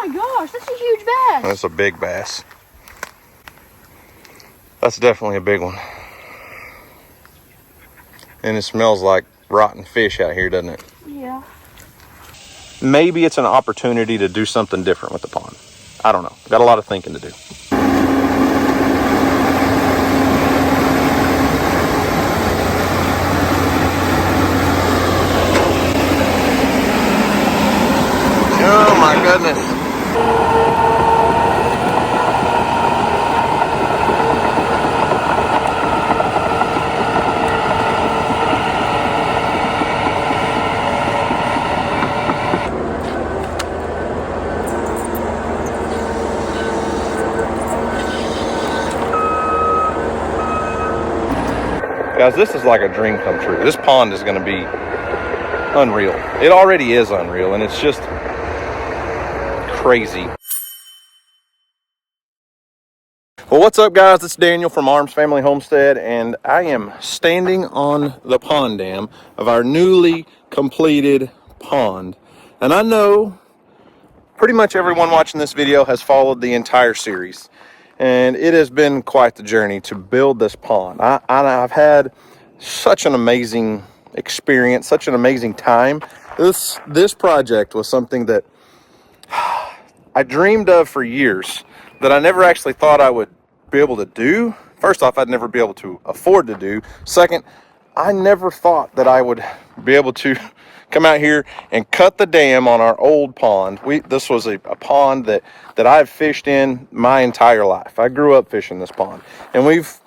Oh my gosh, that's a huge bass. That's a big bass. That's definitely a big one. And it smells like rotten fish out here, doesn't it? Yeah. Maybe it's an opportunity to do something different with the pond. I don't know. Got a lot of thinking to do. Oh my goodness. Guys, this is like a dream come true. This pond is going to be unreal. It already is unreal, and it's just crazy. Well, what's up, guys? It's Daniel from Arms Family Homestead, and I am standing on the pond dam of our newly completed pond. And I know pretty much everyone watching this video has followed the entire series, and it has been quite the journey to build this pond. I've had such an amazing experience, such an amazing time. This project was something that I dreamed of for years, that I never actually thought I would be able to do. First off, I'd never be able to afford to do. Second, I never thought that I would be able to come out here and cut the dam on our old pond. This was a pond that I've fished in my entire life. I grew up fishing this pond, and we've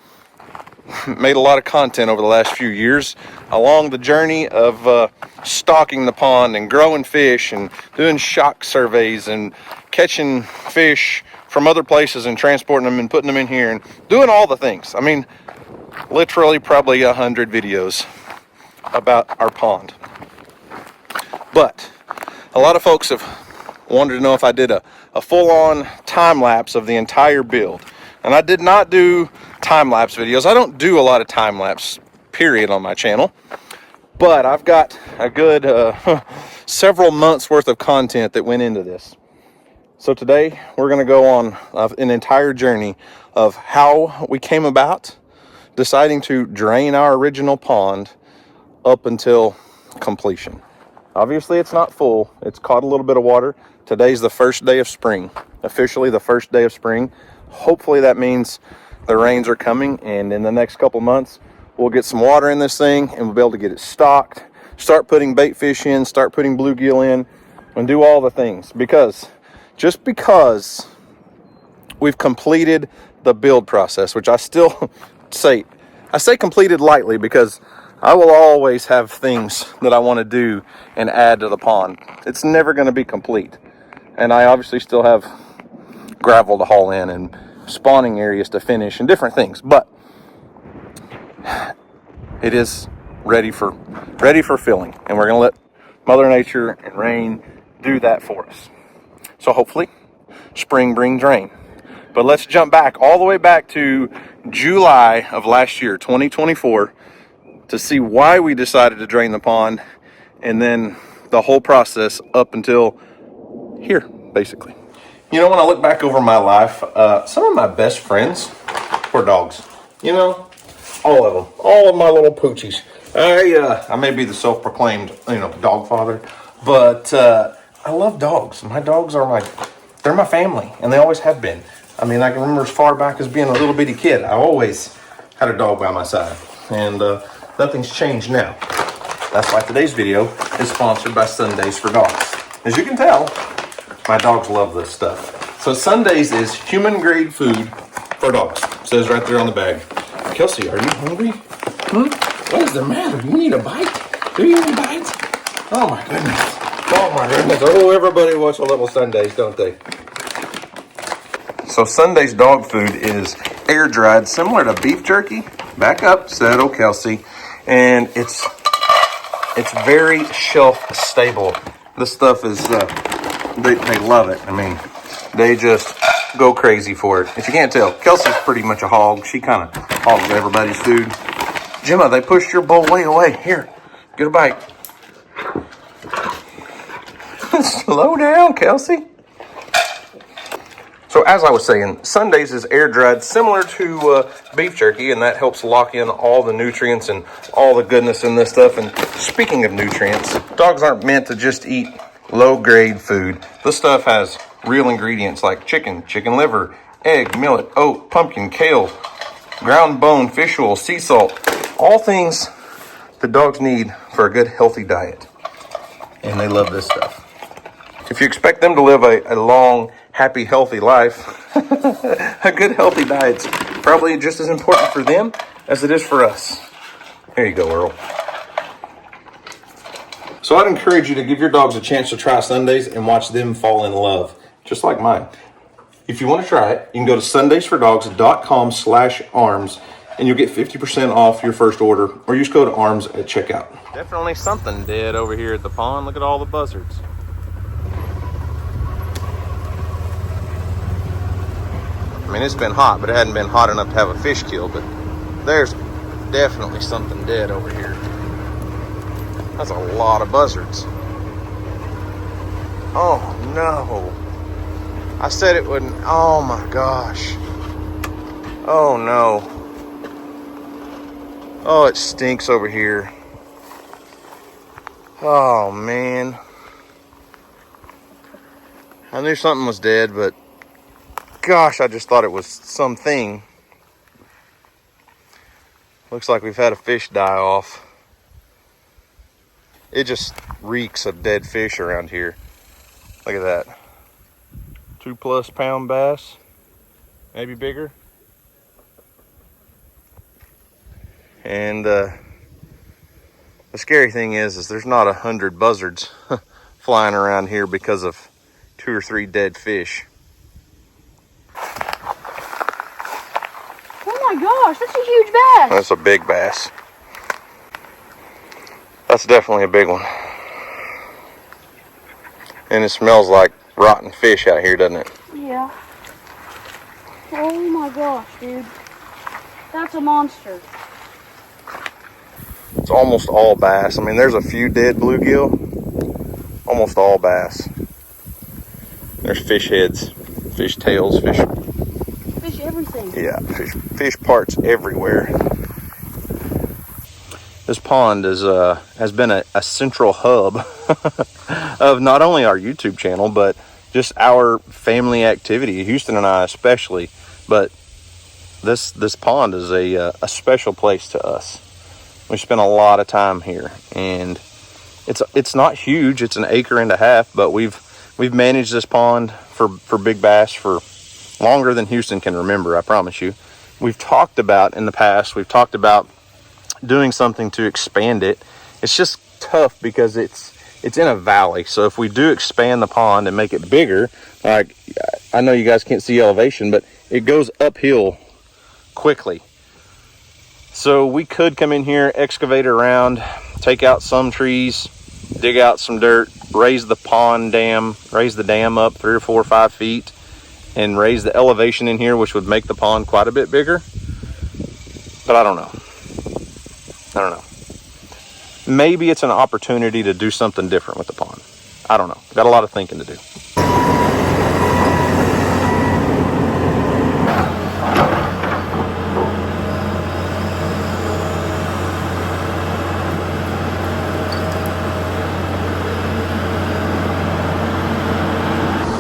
made a lot of content over the last few years along the journey of stocking the pond and growing fish and doing shock surveys and catching fish from other places and transporting them and putting them in here and doing all the things. I mean, literally probably 100 videos about our pond. But a lot of folks have wanted to know if I did a full-on time-lapse of the entire build. And I did not do time-lapse videos. I don't do a lot of time-lapse, period, on my channel. But I've got a good several months worth of content that went into this. So today we're going to go on an entire journey of how we came about deciding to drain our original pond up until completion. Obviously it's not full. It's caught a little bit of water. Today's the first day of spring, officially the first day of spring. Hopefully that means the rains are coming, and in the next couple months we'll get some water in this thing and we'll be able to get it stocked, start putting bait fish in, start putting bluegill in, and do all the things. Just because we've completed the build process, which I still say completed lightly, because I will always have things that I want to do and add to the pond. It's never going to be complete. And I obviously still have gravel to haul in and spawning areas to finish and different things. But it is ready for filling. And we're going to let Mother Nature and rain do that for us. So hopefully spring brings rain. But let's jump back all the way back to July of last year, 2024, to see why we decided to drain the pond, and then the whole process up until here, basically. You know, when I look back over my life, some of my best friends were dogs. You know, all of them, all of my little poochies. I may be the self-proclaimed, dog father, but I love dogs. My dogs are they're my family, and they always have been. I mean, I can remember as far back as being a little bitty kid, I always had a dog by my side, and nothing's changed now. That's why today's video is sponsored by Sundays for Dogs. As you can tell, my dogs love this stuff. So Sundays is human grade food for dogs. It says right there on the bag. Kelsey, are you hungry? What is the matter? Do you need a bite? Do you need a bite? Oh my goodness. Oh my goodness. Oh, everybody wants a little Sundays, don't they? So Sunday's dog food is air dried, similar to beef jerky. Back up, settle, Kelsey. And it's very shelf stable. This stuff is, they love it. I mean, they just go crazy for it. If you can't tell, Kelsey's pretty much a hog. She kind of hogs everybody's food. Gemma, they pushed your bowl way away. Here, get a bite. Slow down, Kelsey. So as I was saying, Sundays is air dried similar to beef jerky, and that helps lock in all the nutrients and all the goodness in this stuff. And speaking of nutrients, dogs aren't meant to just eat low grade food. This stuff has real ingredients like chicken, chicken liver, egg, millet, oat, pumpkin, kale, ground bone, fish oil, sea salt, all things the dogs need for a good healthy diet. And they love this stuff. If you expect them to live a long, happy, healthy life, a good, healthy diet's probably just as important for them as it is for us. Here you go, Earl. So I'd encourage you to give your dogs a chance to try Sundays and watch them fall in love, just like mine. If you want to try it, you can go to sundaysfordogs.com/arms and you'll get 50% off your first order, or use code ARMS at checkout. Definitely something dead over here at the pond. Look at all the buzzards. I mean, it's been hot, but it hadn't been hot enough to have a fish kill, but there's definitely something dead over here. That's a lot of buzzards. Oh, no. I said it wouldn't. Oh, my gosh. Oh, no. Oh, it stinks over here. Oh, man. I knew something was dead, but gosh, I just thought it was something. Looks like we've had a fish die off. It just reeks of dead fish around here. Look at that. 2+ pound bass, maybe bigger. And the scary thing is there's not 100 buzzards flying around here because of 2 or 3 dead fish. Oh my gosh, that's a huge bass. That's a big bass. That's definitely a big one. And it smells like rotten fish out here, doesn't it? Yeah. Oh my gosh, dude. That's a monster. It's almost all bass. I mean, there's a few dead bluegill. Almost all bass. There's fish heads, fish tails, fish Everything. Yeah, fish parts everywhere. This pond is has been a central hub of not only our YouTube channel, but just our family activity, Houston and I especially. But this pond is a special place to us. We spend a lot of time here, and it's not huge. It's 1.5 acres, but we've managed this pond for big bass for longer than Houston can remember, I promise you. We've talked about in the past, doing something to expand it. It's just tough because it's in a valley. So if we do expand the pond and make it bigger, like I know you guys can't see elevation, but it goes uphill quickly. So we could come in here, excavate around, take out some trees, dig out some dirt, raise the dam up 3 or 4 or 5 feet, and raise the elevation in here, which would make the pond quite a bit bigger. But I don't know. Maybe it's an opportunity to do something different with the pond. I don't know. Got a lot of thinking to do.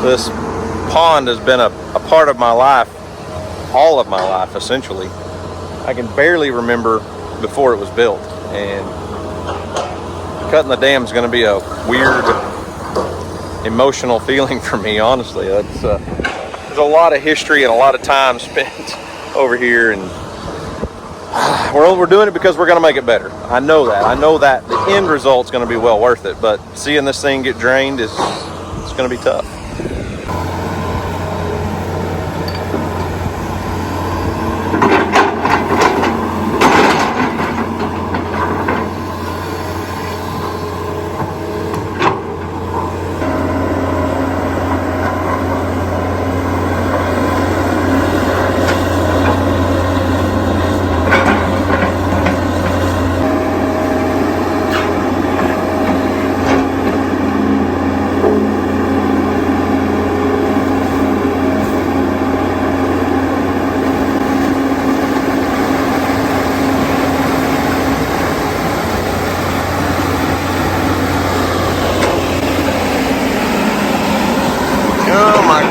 This pond has been a part of my life, all of my life essentially. I can barely remember before it was built, and cutting the dam is going to be a weird emotional feeling for me, honestly. There's a lot of history and a lot of time spent over here, and we're doing it because we're going to make it better. I know that the end result's going to be well worth it, but seeing this thing get drained it's going to be tough.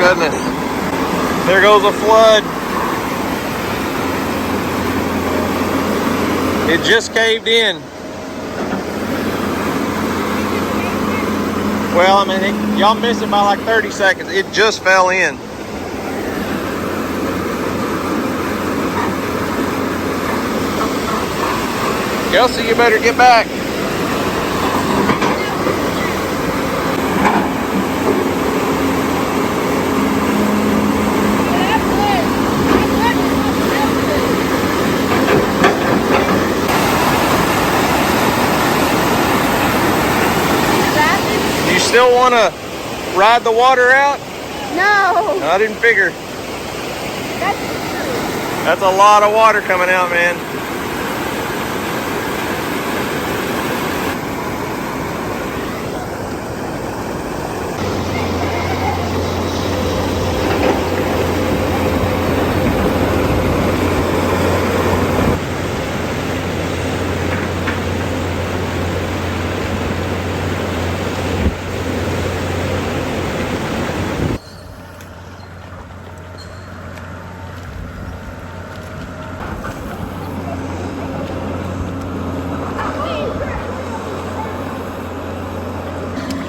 goodness. There goes a flood. It just caved in. Well, I mean, y'all missed it by like 30 seconds. It just fell in. Kelsey, you better get back. You still want to ride the water out? No. I didn't figure. That's a lot of water coming out, man.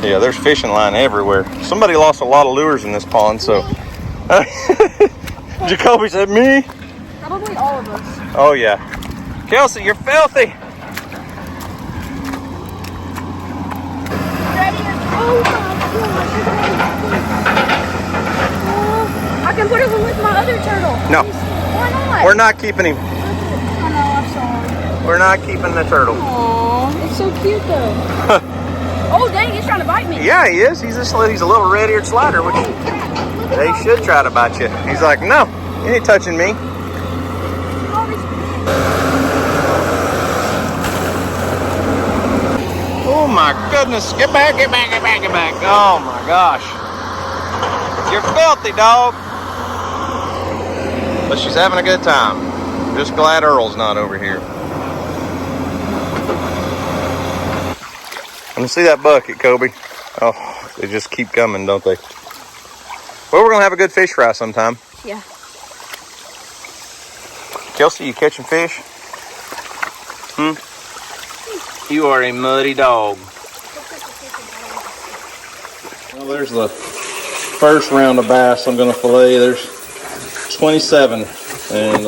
Yeah, there's fishing line everywhere. Somebody lost a lot of lures in this pond, so. Jacoby said, me? Probably all of us. Oh, yeah. Kelsey, you're filthy. Oh my gosh. I can put it with my other turtle. No. Why not? We're not keeping him. Oh no, I'm sorry. We're not keeping the turtle. Aww, it's so cute though. Oh dang, he's trying to bite me. Yeah, he is. He's a little red-eared slider, which they should try to bite you. He's like, no, you ain't touching me. Oh my goodness. Get back, get back, get back, get back. Oh my gosh. You're filthy, dog. But she's having a good time. Just glad Earl's not over here. Let me see that bucket, Kobe. Oh, they just keep coming, don't they? Well, we're going to have a good fish fry sometime. Yeah. Kelsey, you catching fish? You are a muddy dog. Well, there's the first round of bass I'm going to fillet. There's 27. And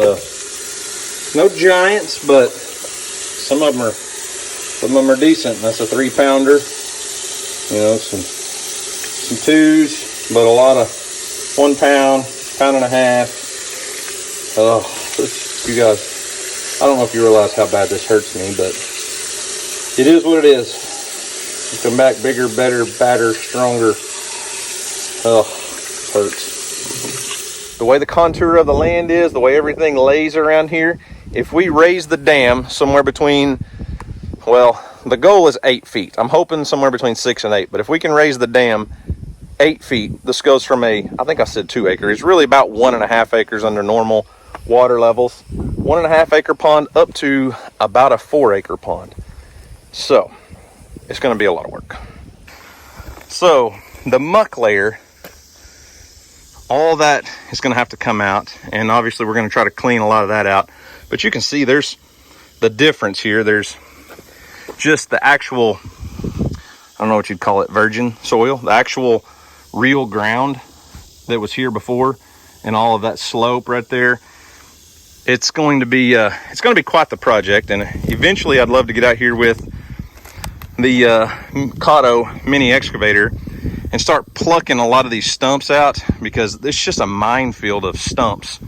no giants, but some of them are decent. That's a 3-pounder. You know, some 2s, but a lot of 1 pound, 1.5 pounds. Oh, you guys, I don't know if you realize how bad this hurts me, but it is what it is. You come back bigger, better, badder, stronger. Oh, it hurts. The way the contour of the land is, the way everything lays around here, if we raise the dam somewhere between, well, the goal is 8 feet. I'm hoping somewhere between 6 and 8. But if we can raise the dam 8 feet, this goes from I think I said 2 acres. It's really about 1.5 acres under normal water levels. 1.5 acre pond up to about a 4 acre pond. So it's going to be a lot of work. So the muck layer, all that is going to have to come out. And obviously we're going to try to clean a lot of that out. But you can see there's the difference here. There's just the actual, I don't know what you'd call it, virgin soil, the actual real ground that was here before, and all of that slope right there. It's going to be quite the project, and eventually I'd love to get out here with the Cotto mini excavator and start plucking a lot of these stumps out, because it's just a minefield of stumps.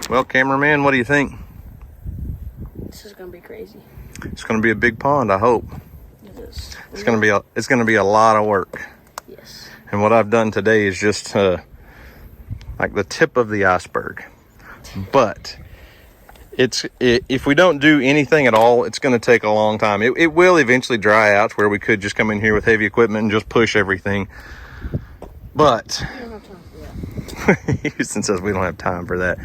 Well, cameraman, what do you think? This is gonna be crazy. It's gonna be a big pond, I hope. It is. It's gonna be a lot of work. Yes. And what I've done today is just like the tip of the iceberg. But if we don't do anything at all, it's going to take a long time. It will eventually dry out to where we could just come in here with heavy equipment and just push everything. But We don't have time for that. Houston says we don't have time for that.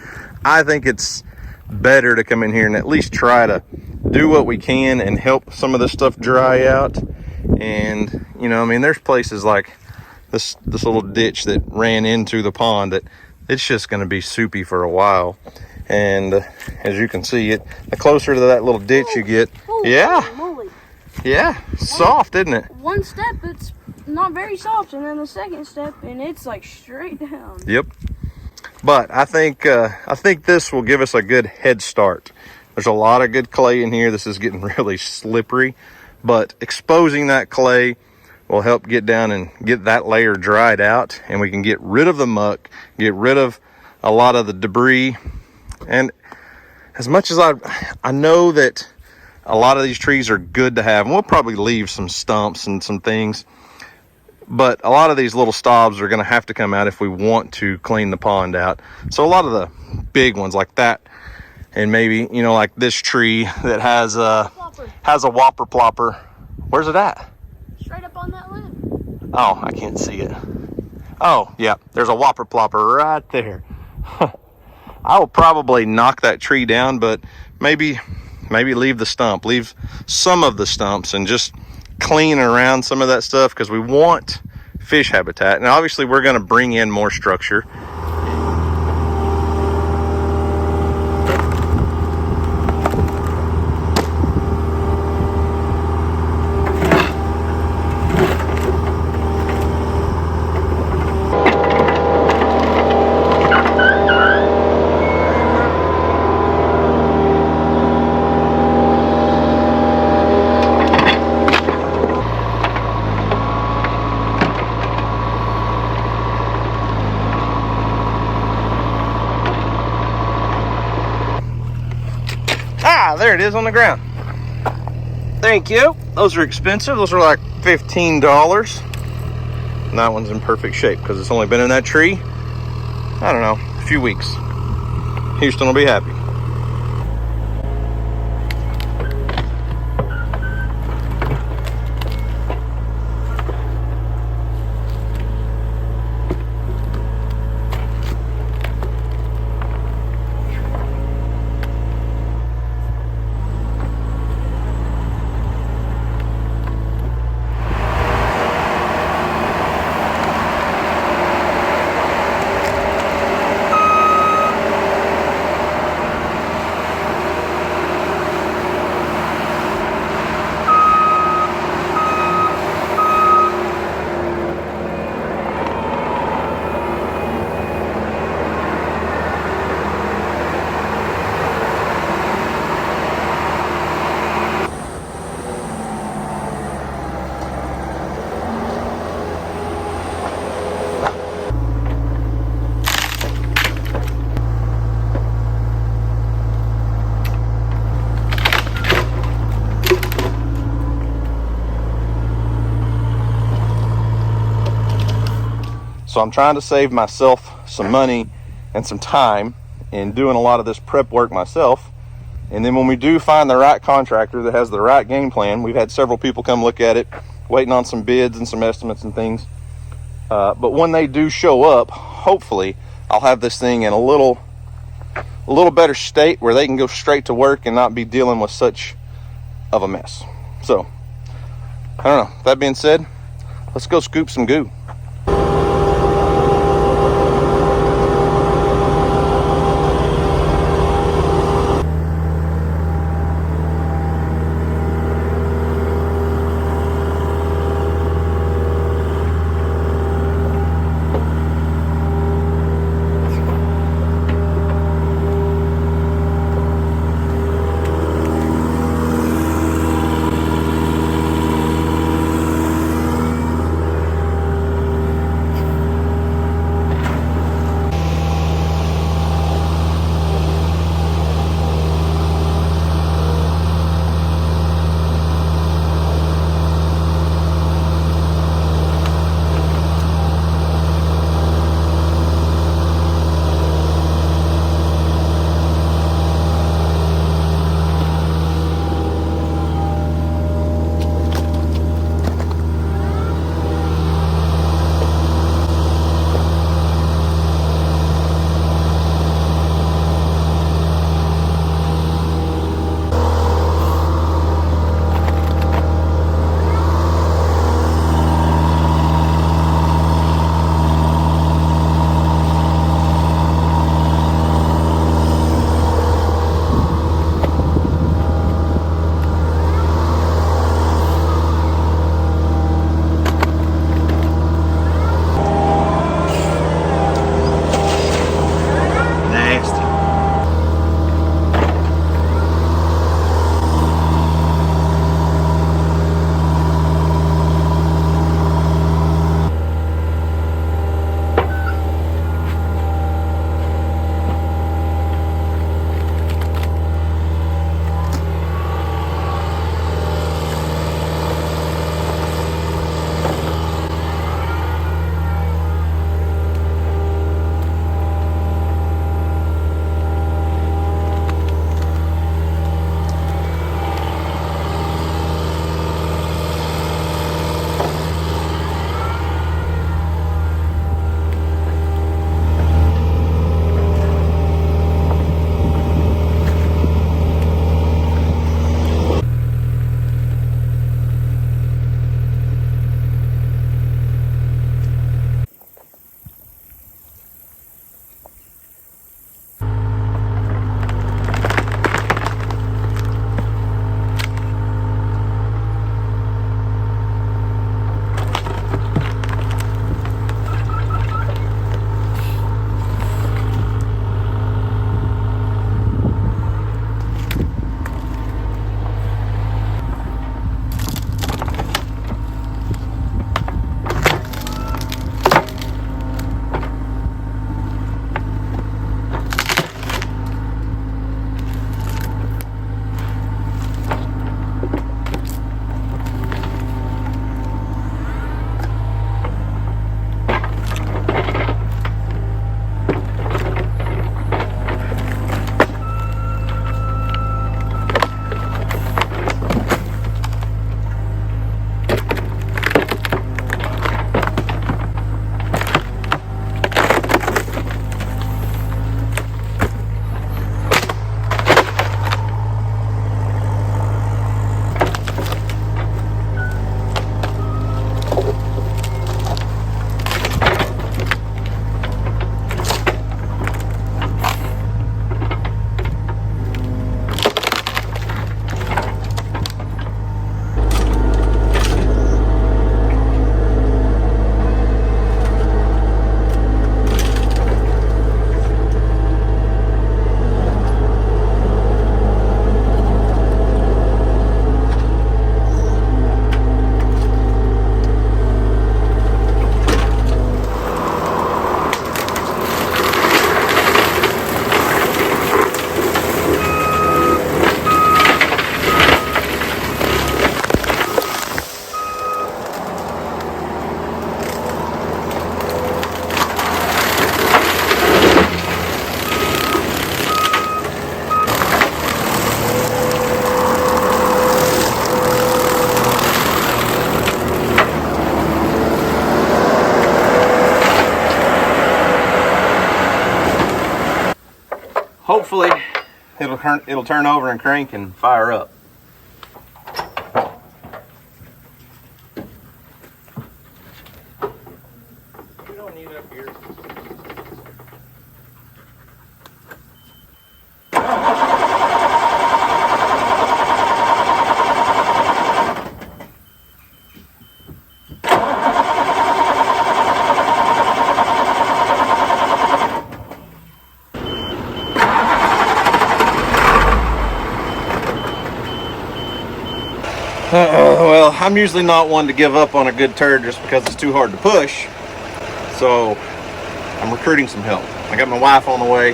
I think it's better to come in here and at least try to do what we can and help some of this stuff dry out. And, you know, I mean, there's places like this little ditch that ran into the pond that it's just going to be soupy for a while. And as you can see, the closer to that little ditch you get, yeah, soft, isn't it? One step, it's not very soft, and then the second step, and it's like straight down. Yep. But I think this will give us a good head start. There's a lot of good clay in here. This is getting really slippery, but exposing that clay will help get down and get that layer dried out, and we can get rid of the muck, get rid of a lot of the debris. And as much as I know that a lot of these trees are good to have, and we'll probably leave some stumps and some things, but a lot of these little stobs are going to have to come out if we want to clean the pond out. So a lot of the big ones like that, and maybe, you know, like this tree that has a whopper plopper. Where's it at? Straight up on that limb. Oh, I can't see it. Oh, yeah, there's a whopper plopper right there. I will probably knock that tree down, but maybe leave the stump, leave some of the stumps, and just clean around some of that stuff, because we want fish habitat. And obviously we're going to bring in more structure. There it is on the ground. Thank you. Those are expensive. Those are like $15. And that one's in perfect shape because it's only been in that tree, I don't know, a few weeks. Houston will be happy. So I'm trying to save myself some money and some time in doing a lot of this prep work myself. And then when we do find the right contractor that has the right game plan, we've had several people come look at it, waiting on some bids and some estimates and things. But when they do show up, hopefully I'll have this thing in a little better state where they can go straight to work and not be dealing with such of a mess. So, I don't know. That being said, let's go scoop some goo. hopefully it'll turn over and crank and fire up. You don't need it up here. Well, I'm usually not one to give up on a good turd just because it's too hard to push. So I'm recruiting some help. I got my wife on the way.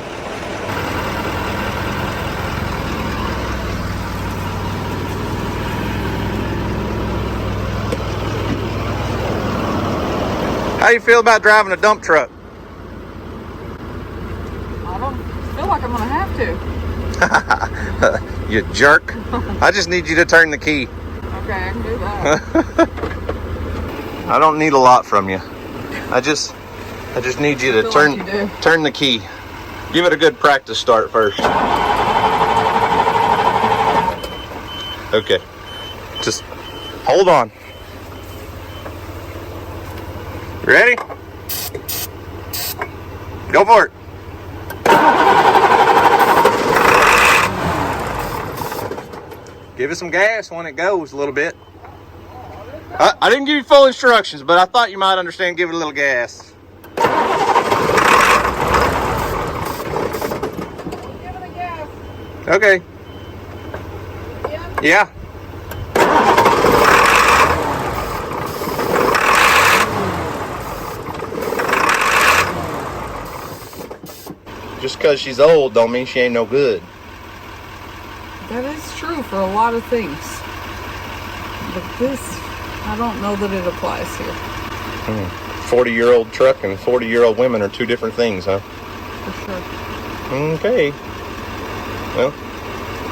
How you feel about driving a dump truck? I don't feel like I'm gonna have to. You jerk. I just need you to turn the key. Okay, I can do that. I don't need a lot from you. I just need you to turn the key. Give it a good practice start first. Okay. Just hold on. Ready? Go for it. Give it some gas when it goes a little bit. I didn't give you full instructions, but I thought you might understand. Give it a little gas. Give it a gas. Okay. Yeah. Just because she's old don't mean she ain't no good. That is true for a lot of things. But this, I don't know that it applies here. 40-year-old truck and 40-year-old women are two different things, huh? For sure. Okay. Well,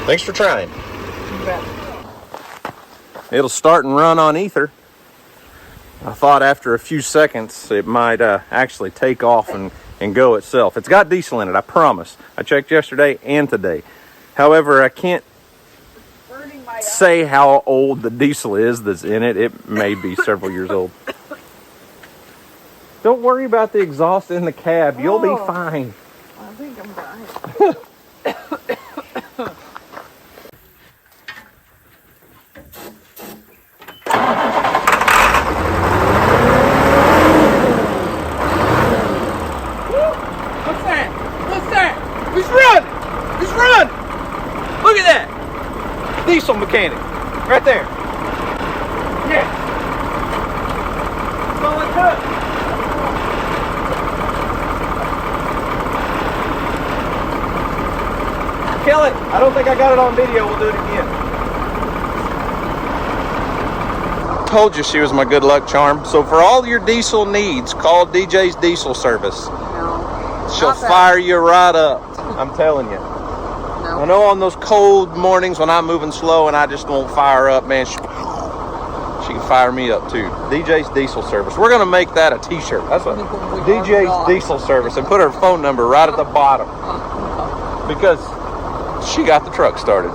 thanks for trying. You bet. It'll start and run on ether. I thought after a few seconds it might actually take off and go itself. It's got diesel in it, I promise. I checked yesterday and today. However, I can't say how old the diesel is that's in it. It may be several years old. Don't worry about the exhaust in the cab. You'll be fine. I think I'm dying. What's that? What's that? He's running! He's running! Look at that! Diesel mechanic. Right there. Yeah. That's all it took. Kill it. I don't think I got it on video. We'll do it again. Told you she was my good luck charm. So for all your diesel needs, call DJ's Diesel Service. No. She'll fire you right up. I'm telling you. I know on those cold mornings when I'm moving slow and I just won't fire up, man, she can fire me up too. DJ's Diesel Service. We're going to make that a t-shirt. That's what DJ's Diesel Service, and put her phone number right at the bottom because she got the truck started.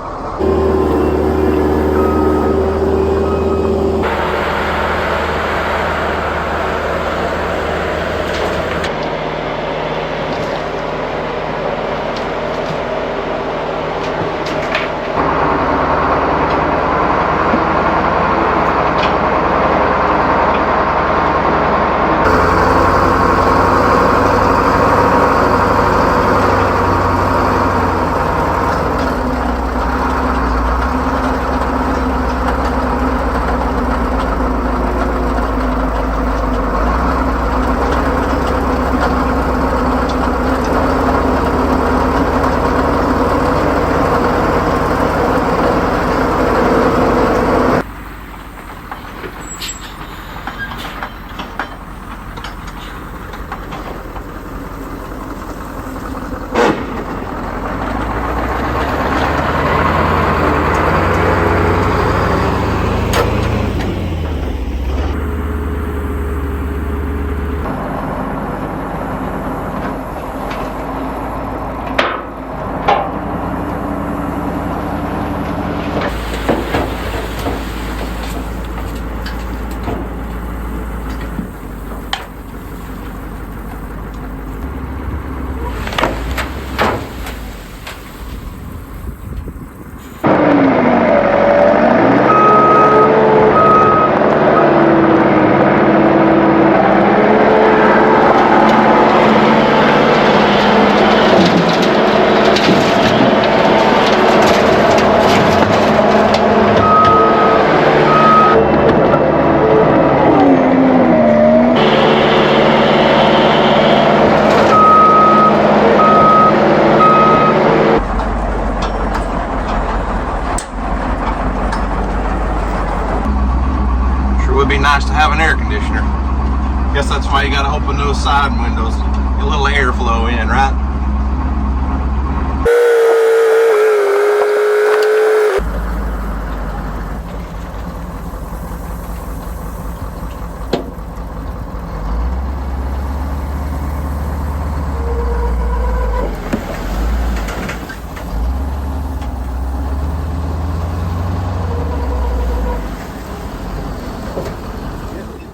That's why you gotta open those side windows. Get a little airflow in, right?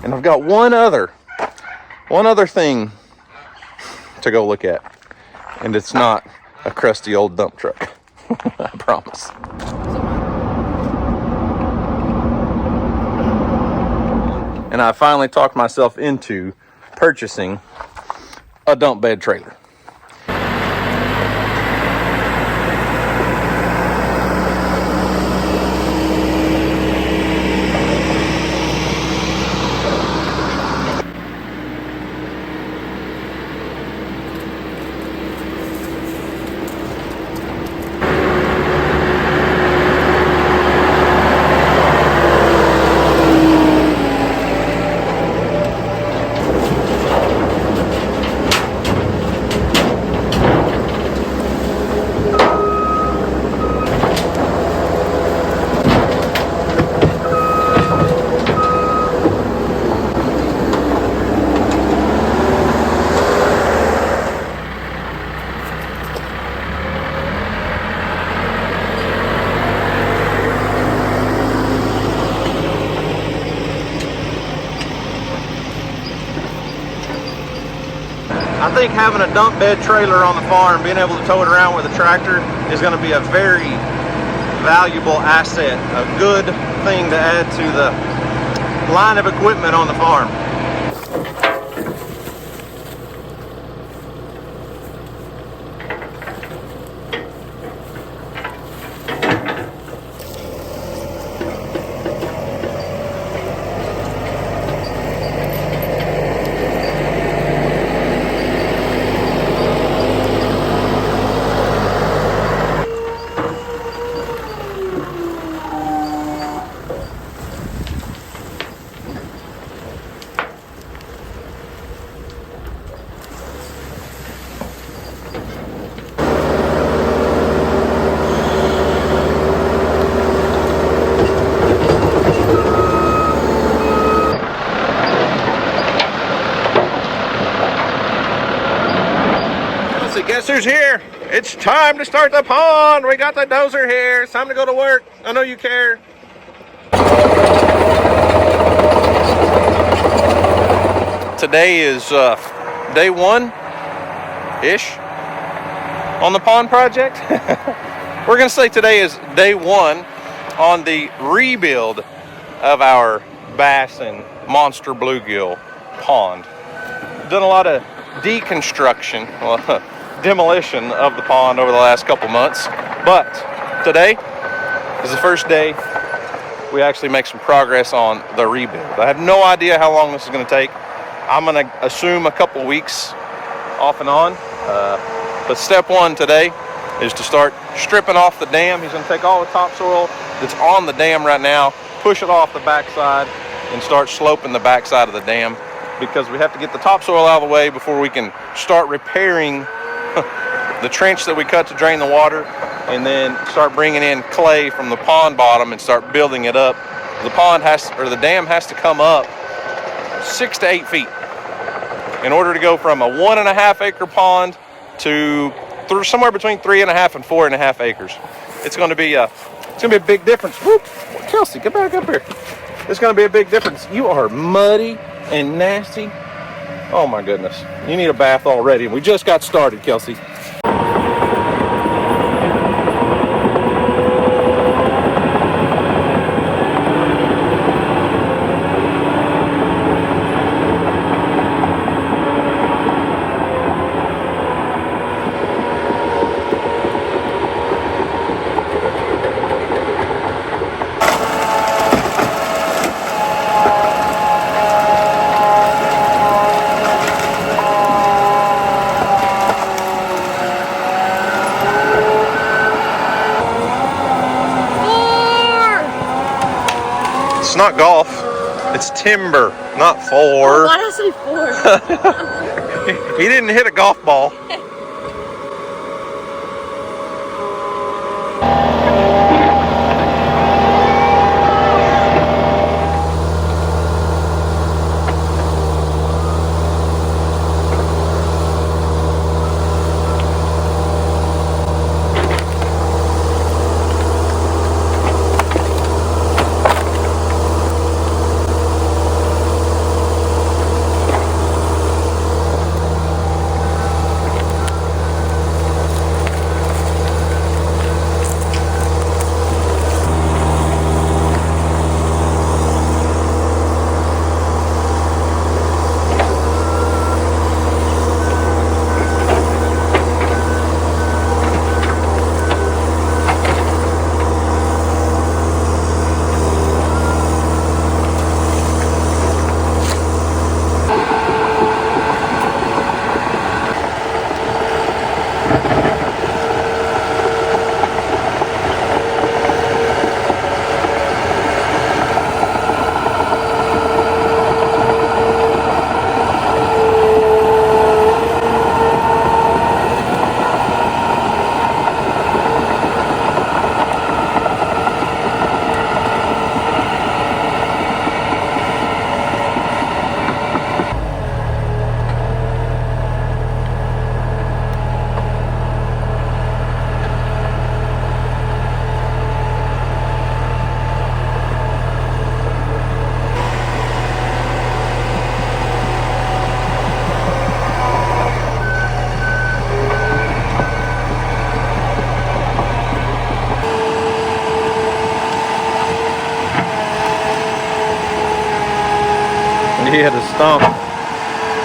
And I've got one other thing to go look at, and it's not a crusty old dump truck. I promise. And I finally talked myself into purchasing a dump bed trailer. I think having a dump bed trailer on the farm, being able to tow it around with a tractor, is going to be a very valuable asset, a good thing to add to the line of equipment on the farm. Guess who's here? It's time to start the pond. We got the dozer here. It's time to go to work. I know you care. Today is day one-ish on the pond project. We're gonna say today is day one on the rebuild of our bass and monster bluegill pond. Done a lot of deconstruction, well, demolition of the pond over the last couple months, but today is the first day we actually make some progress on the rebuild. I have no idea how long this is going to take. I'm going to assume a couple weeks off and on, but step one today is to start stripping off the dam. He's going to take all the topsoil that's on the dam right now, push it off the backside, and start sloping the backside of the dam, because we have to get the topsoil out of the way before we can start repairing the trench that we cut to drain the water, and then start bringing in clay from the pond bottom and start building it up. The dam has to come up 6 to 8 feet in order to go from a 1.5 acre pond to somewhere between 3.5 and 4.5 acres. It's going to be a big difference. Whoop. Kelsey, get back up here. It's going to be a big difference. You are muddy and nasty. Oh my goodness. You need a bath already. We just got started, Kelsey. It's not golf, it's timber, not four. Why did I say four? He didn't hit a golf ball. Yeah, the stump.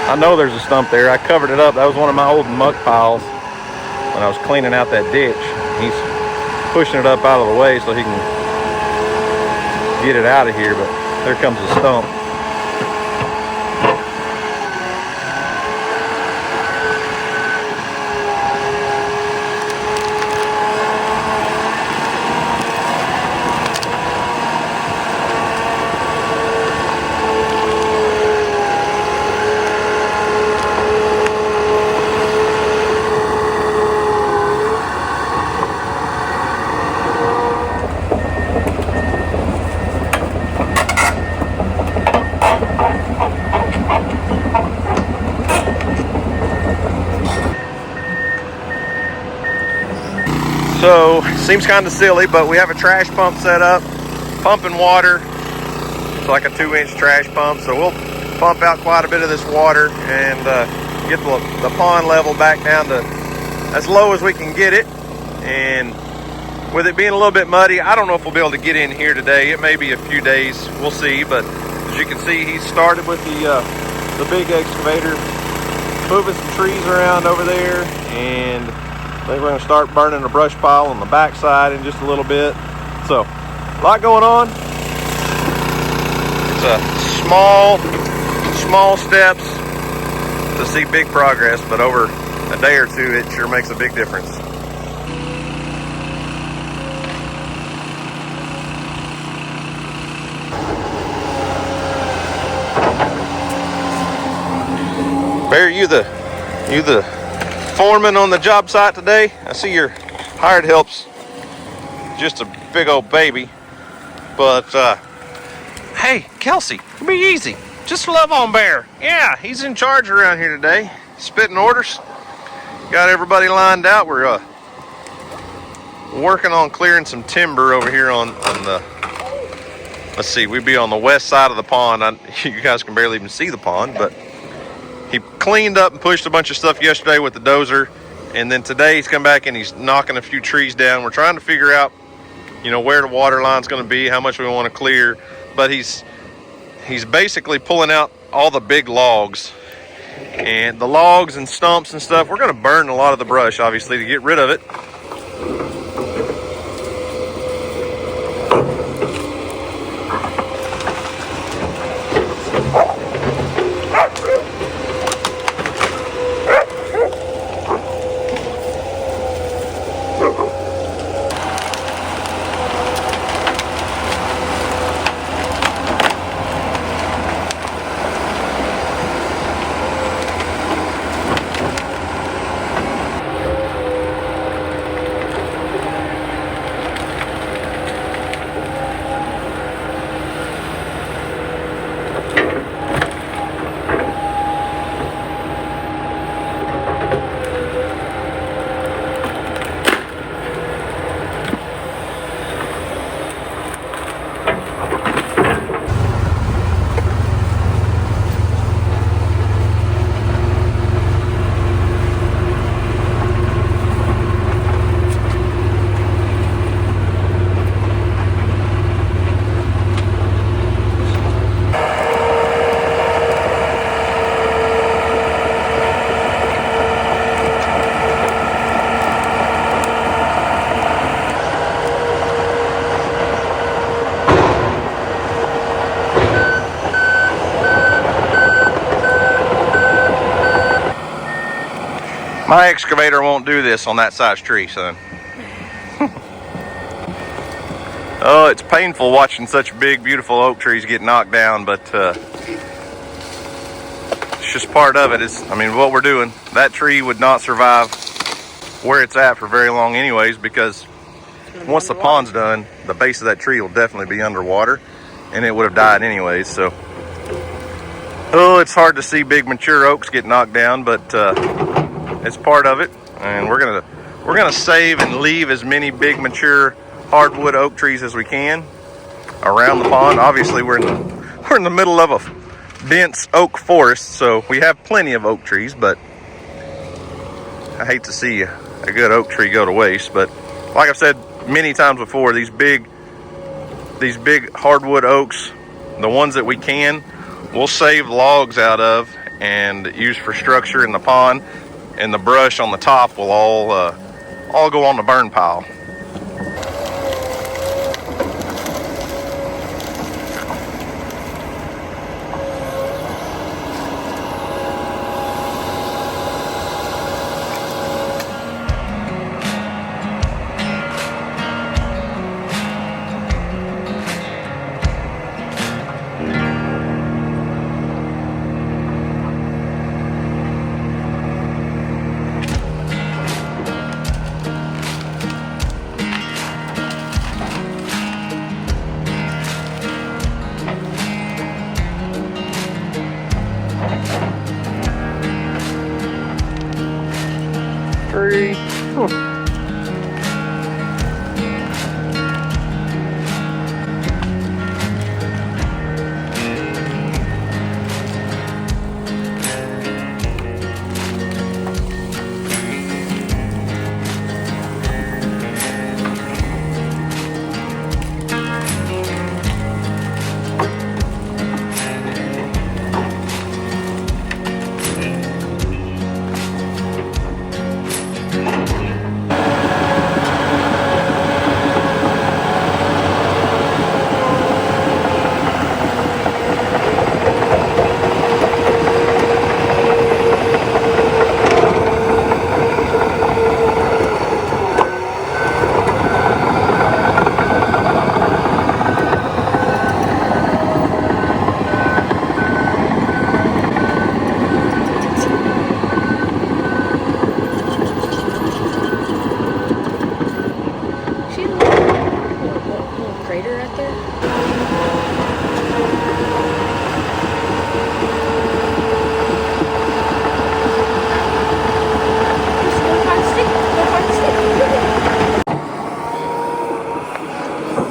I know there's a stump there. I covered it up. That was one of my old muck piles when I was cleaning out that ditch. He's pushing it up out of the way so he can get it out of here, but there comes the stump. So, seems kind of silly, but we have a trash pump set up, pumping water. It's like a 2-inch trash pump, so we'll pump out quite a bit of this water and get the pond level back down to as low as we can get it. And with it being a little bit muddy, I don't know if we'll be able to get in here today. It may be a few days, we'll see. But as you can see, he started with the big excavator, moving some trees around over there, and I think we're going to start burning a brush pile on the backside in just a little bit. So, a lot going on. It's a small steps to see big progress, but over a day or two, it sure makes a big difference. Barry, you the foreman on the job site today? I see your hired help's just a big old baby, but hey, Kelsey, be easy. Just love on Bear. Yeah, he's in charge around here today, spitting orders. Got everybody lined out. We're working on clearing some timber over here on the. Let's see, we'd be on the west side of the pond. You guys can barely even see the pond, but he cleaned up and pushed a bunch of stuff yesterday with the dozer, and then today he's come back and he's knocking a few trees down. We're trying to figure out, where the water line's going to be, how much we want to clear, but he's basically pulling out all the big logs, and the logs and stumps and stuff. We're going to burn a lot of the brush, obviously, to get rid of it. My excavator won't do this on that size tree, son. Oh, it's painful watching such big, beautiful oak trees get knocked down, but it's just part of it. I mean, what we're doing. That tree would not survive where it's at for very long anyways, because once the pond's done, the base of that tree will definitely be underwater, and it would have died anyways. So, oh, it's hard to see big mature oaks get knocked down, but it's part of it, and we're gonna save and leave as many big mature hardwood oak trees as we can around the pond. Obviously, we're in the middle of a dense oak forest, so we have plenty of oak trees, but I hate to see a good oak tree go to waste. But like I've said many times before, these big hardwood oaks, the ones that we can, we'll save logs out of and use for structure in the pond, and the brush on the top will all go on the burn pile. Three.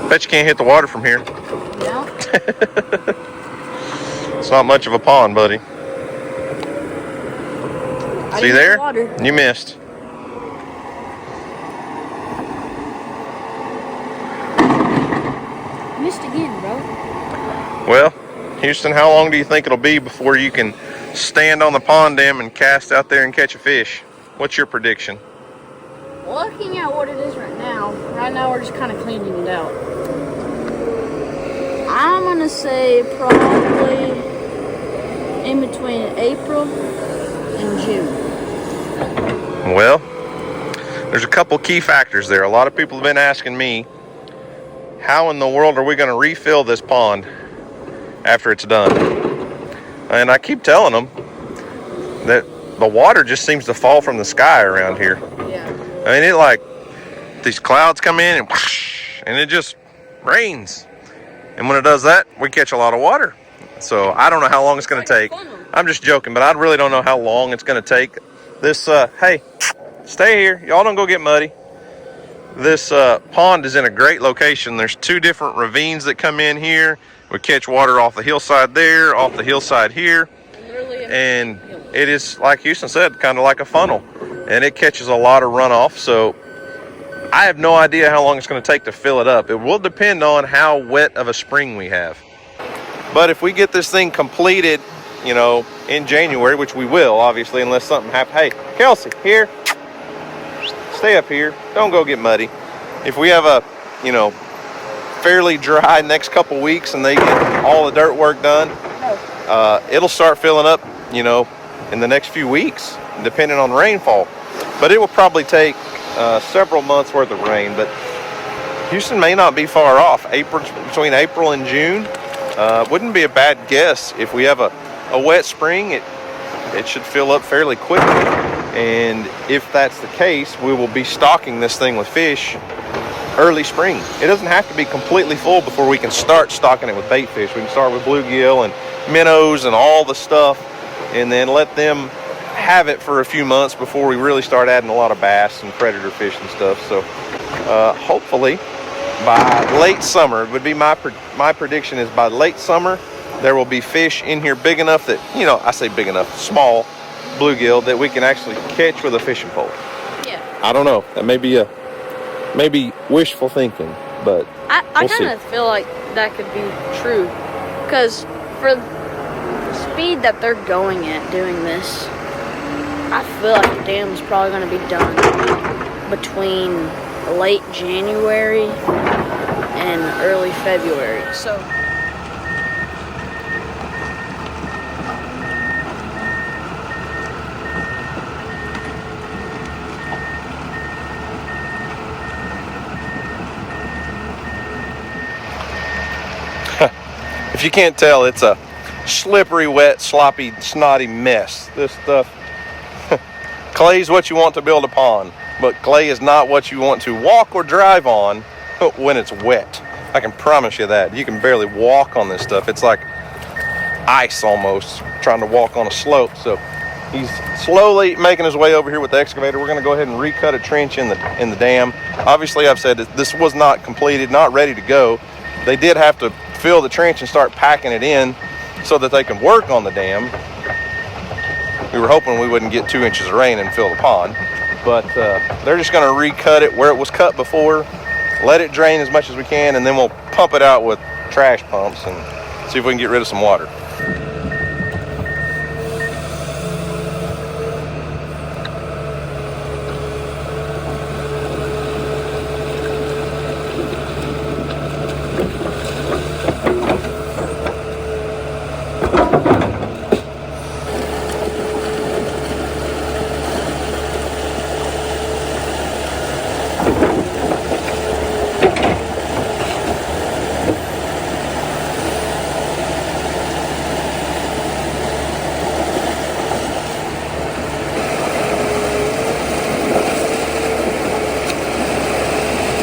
Bet you can't hit the water from here. No. It's not much of a pond, buddy. See there? You missed. Missed again, bro. Well, Houston, how long do you think it'll be before you can stand on the pond dam and cast out there and catch a fish? What's your prediction? Looking at what it is right now we're just kind of cleaning it out. I'm gonna say probably in between April and June. Well, there's a couple key factors there. A lot of people have been asking me, how in the world are we going to refill this pond after it's done? And I keep telling them that the water just seems to fall from the sky around here. Yeah. I mean, it like, these clouds come in and whoosh, and it just rains. And when it does that, we catch a lot of water. So I don't know how long it's going to take. I'm just joking, but I really don't know how long it's going to take. This, hey, stay here. Y'all don't go get muddy. This pond is in a great location. There's two different ravines that come in here. We catch water off the hillside there, off the hillside here. And it is, like Houston said, kind of like a funnel. And it catches a lot of runoff. So I have no idea how long it's going to take to fill it up. It will depend on how wet of a spring we have. But if we get this thing completed, you know, in January, which we will, obviously, unless something happens. Hey, Kelsey, here. Stay up here. Don't go get muddy. If we have a, you know, fairly dry next couple weeks and they get all the dirt work done, it'll start filling up, you know, in the next few weeks, depending on rainfall. but it will probably take several months worth of rain. But Houston may not be far off. Between April and June wouldn't be a bad guess. If we have a wet spring, it should fill up fairly quickly. And if that's the case, we will be stocking this thing with fish early spring. It doesn't have to be completely full before we can start stocking it with bait fish. We can start with bluegill and minnows and all the stuff, and then let them have it for a few months before we really start adding a lot of bass and predator fish and stuff. So hopefully by late summer, it would be my prediction is by late summer, there will be fish in here big enough that, you know, I say big enough, small bluegill that we can actually catch with a fishing pole. Yeah. I don't know. That may be maybe wishful thinking, but I kind of feel like that could be true, because for the speed that they're going at doing this, I feel like the dam is probably going to be done between late January and early February. So if you can't tell, it's a slippery, wet, sloppy, snotty mess. This stuff, clay is what you want to build a pond, but clay is not what you want to walk or drive on when it's wet. I can promise you that. You can barely walk on this stuff. It's like ice almost, trying to walk on a slope. So he's slowly making his way over here with the excavator. We're going to go ahead and recut a trench in the dam. Obviously, I've said this was not completed, not ready to go. They did have to fill the trench and start packing it in so that they can work on the dam. We were hoping we wouldn't get 2 inches of rain and fill the pond, but they're just going to recut it where it was cut before, let it drain as much as we can, and then we'll pump it out with trash pumps and see if we can get rid of some water.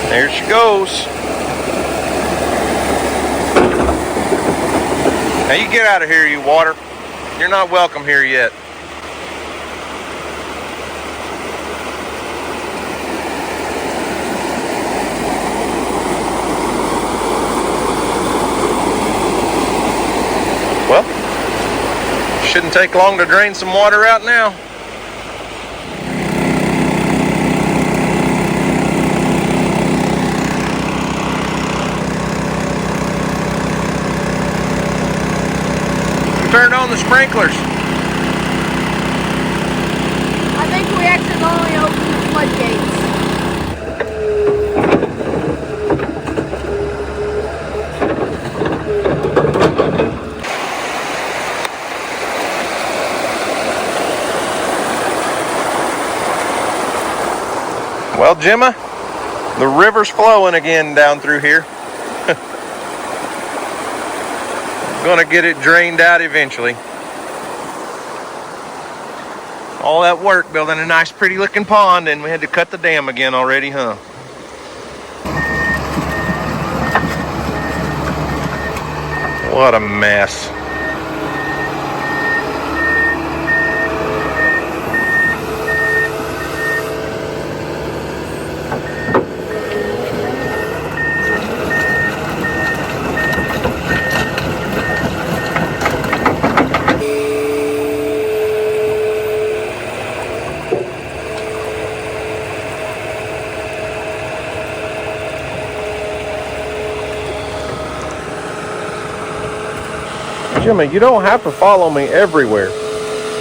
There she goes. Now you get out of here, you water. You're not welcome here yet. Well, shouldn't take long to drain some water out now. Turned on the sprinklers. I think we accidentally opened the floodgates. Well, Gemma, the river's flowing again down through here. Gonna get it drained out eventually. All that work building a nice pretty looking pond, and we had to cut the dam again already, huh? What a mess. Jimmy, you don't have to follow me everywhere.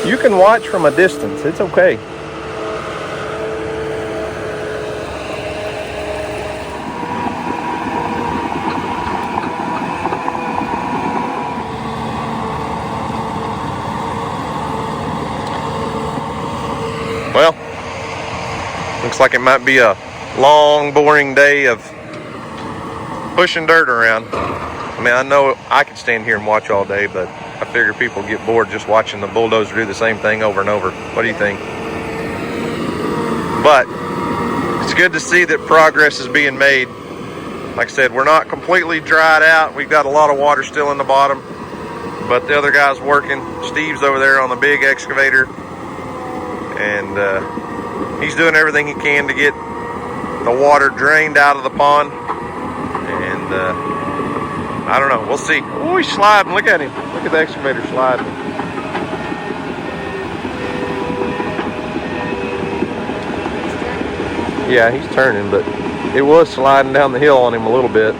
You can watch from a distance. It's okay. Well, Looks like it might be a long, boring day of pushing dirt around. I mean, I know I could stand here and watch all day, but I figure people get bored just watching the bulldozer do the same thing over and over. What do you think? But it's good to see that progress is being made. Like I said, we're not completely dried out. We've got a lot of water still in the bottom, but the other guy's working. Steve's over there on the big excavator, and he's doing everything he can to get the water drained out of the pond. And I don't know, we'll see. Oh, he's sliding. Look at him. Look at the excavator sliding. Yeah, he's turning, but it was sliding down the hill on him a little bit.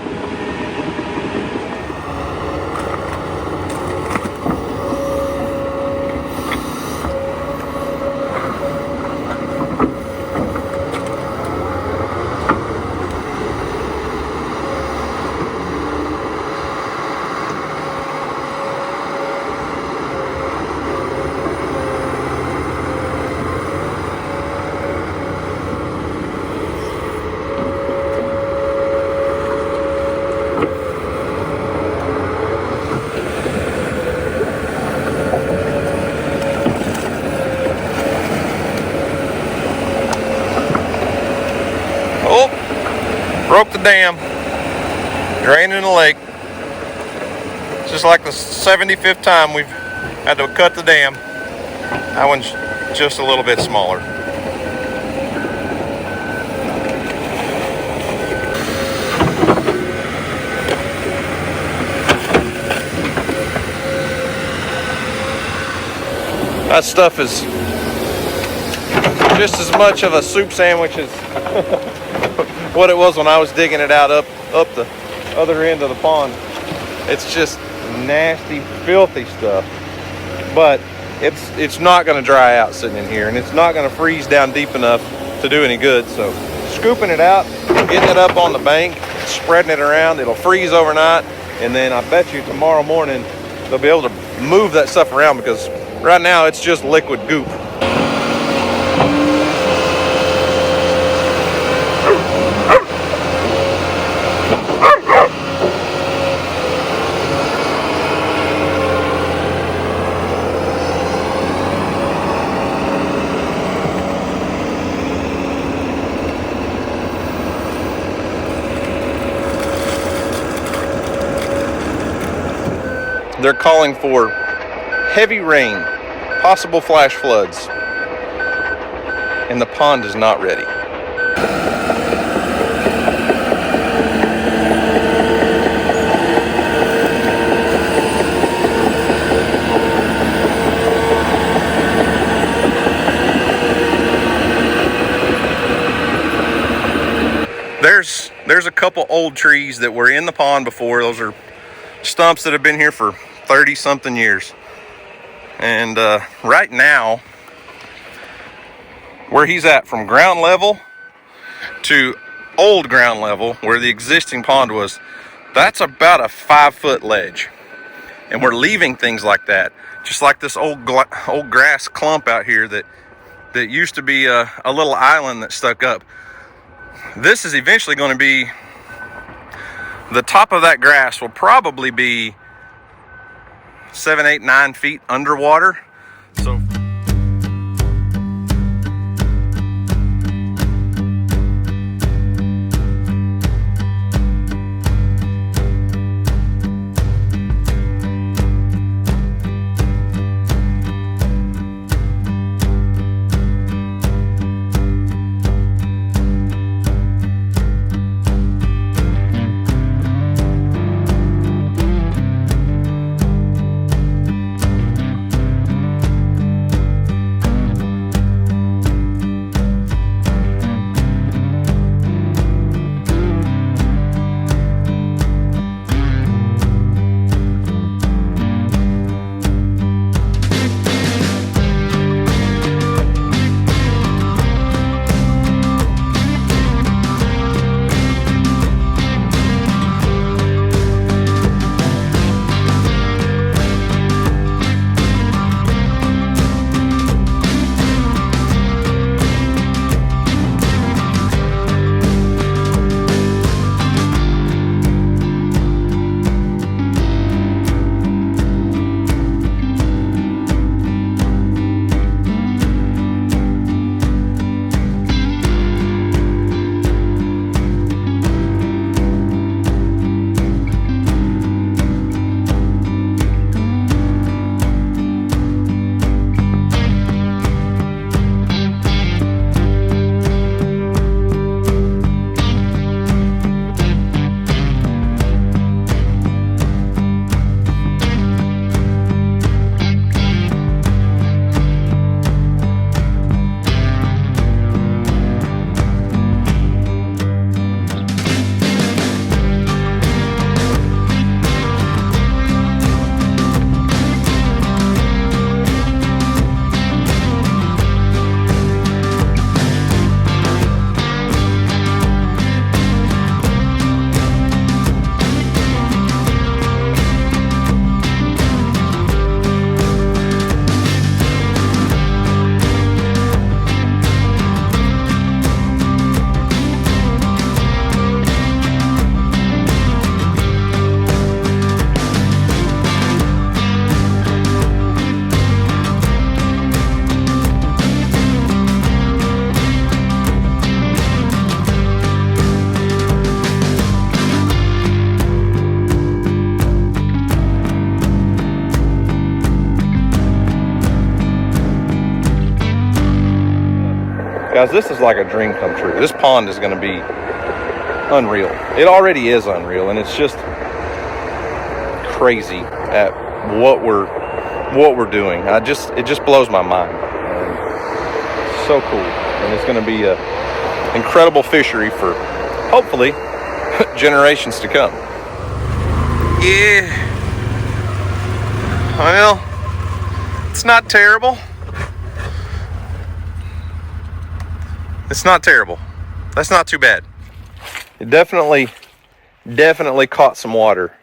Broke the dam, draining the lake. It's just like the 75th time we've had to cut the dam. That one's just a little bit smaller. That stuff is just as much of a soup sandwich as what it was when I was digging it out up the other end of the pond. It's just nasty, filthy stuff. But it's not going to dry out sitting in here, and it's not going to freeze down deep enough to do any good. So scooping it out, getting it up on the bank, spreading it around, it'll freeze overnight, and then I bet you tomorrow morning they'll be able to move that stuff around, because right now it's just liquid goop. They're calling for heavy rain, possible flash floods, and the pond is not ready. There's a couple old trees that were in the pond before. Those are stumps that have been here for 30 something years. And right now, where he's at from ground level to old ground level, where the existing pond was, that's about a 5-foot ledge. And we're leaving things like that, just like this old grass clump out here that used to be a little island that stuck up. This is eventually going to be, the top of that grass will probably be 7, 8, 9 feet underwater. So Guys, this is like a dream come true. This pond is going to be unreal. It already is unreal, and it's just crazy at what we're doing. It just blows my mind. And so cool, and it's going to be a incredible fishery for hopefully generations to come. Yeah. Well, it's not terrible. It's not terrible. That's not too bad. It definitely caught some water.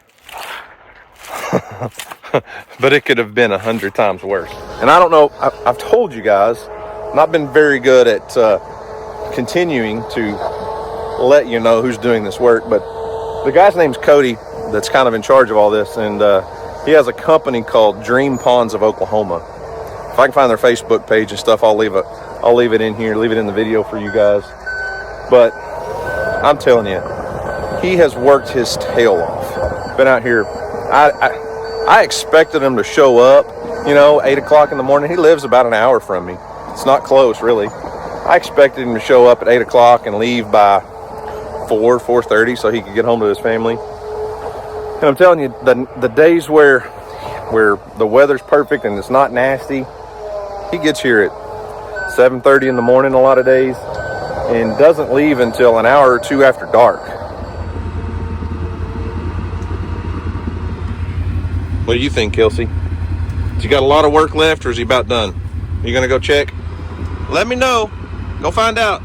But it could have been 100 times worse. And I don't know, I've told you guys, not been very good at continuing to let you know who's doing this work, but the guy's name's Cody that's kind of in charge of all this, and he has a company called Dream Ponds of Oklahoma. If I can find their Facebook page and stuff, I'll leave it in here, leave it in the video for you guys. But I'm telling you, he has worked his tail off. Been out here. I expected him to show up, 8 o'clock in the morning. He lives about an hour from me. It's not close, really. I expected him to show up at 8 o'clock and leave by 4:30 so he could get home to his family. And I'm telling you, the days where the weather's perfect and it's not nasty, he gets here at 7:30 in the morning a lot of days and doesn't leave until an hour or two after dark. What do you think, Kelsey? Has he got a lot of work left, or is he about done? Are you gonna go check? Let me know. Go find out.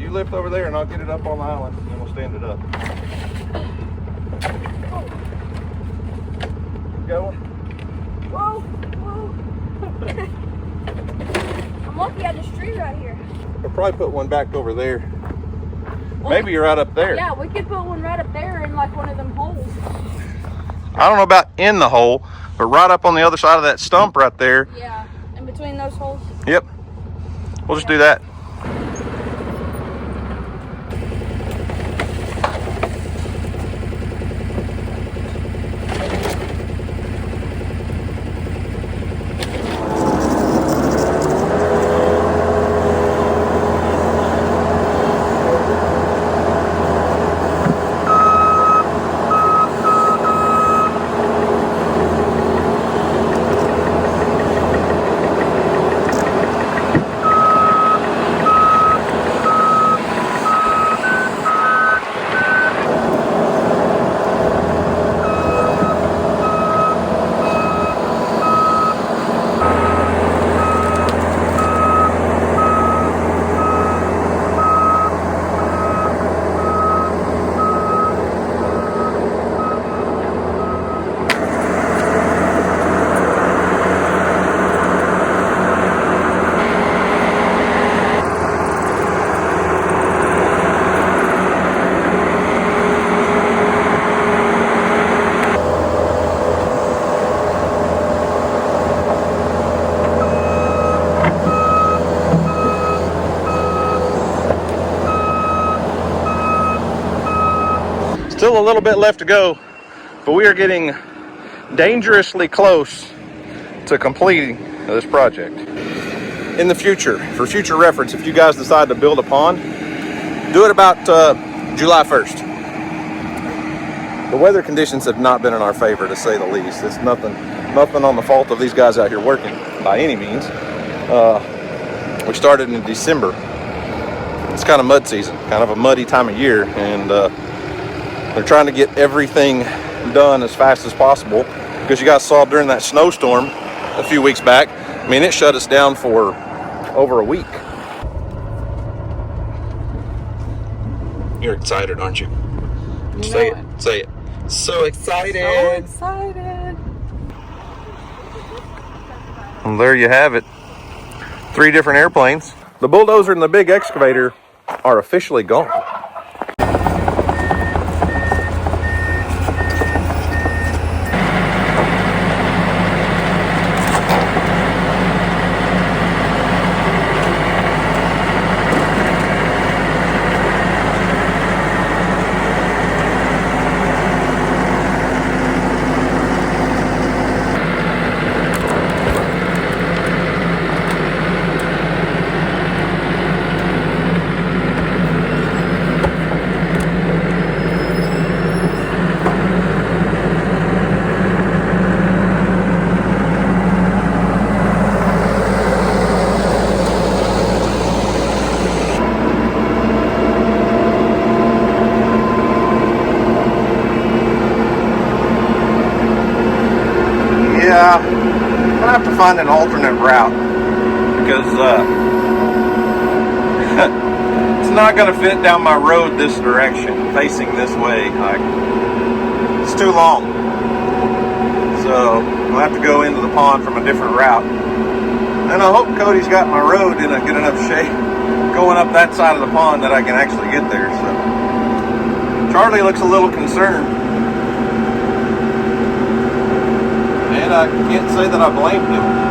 you lift over there and I'll get it up on the island and then we'll stand it up. Going? Whoa, whoa. I'm looking at this tree right here. We'll probably put one back over there. Maybe you're right up there. Yeah, we could put one right up there in like one of them holes. I don't know about in the hole, but right up on the other side of that stump right there. Yeah, in between those holes. Yep. We'll just do that. Still a little bit left to go, but we are getting dangerously close to completing this project. In the future, for future reference, if you guys decide to build a pond, do it about July 1st. The weather conditions have not been in our favor, to say the least. It's nothing on the fault of these guys out here working by any means. We started in December. It's kind of mud season, kind of a muddy time of year, and they're trying to get everything done as fast as possible, because you guys saw during that snowstorm a few weeks back, I mean, it shut us down for over a week. You're excited, aren't you? Say it. Say it. So excited. So excited. And there you have it. 3 different airplanes. The bulldozer and the big excavator are officially gone. Yeah, I'm gonna have to find an alternate route, because it's not gonna fit down my road this direction, facing this way. It's too long. So I'll have to go into the pond from a different route. And I hope Cody's got my road in a good enough shape going up that side of the pond that I can actually get there. So Charlie looks a little concerned. And I can't say that I blame him.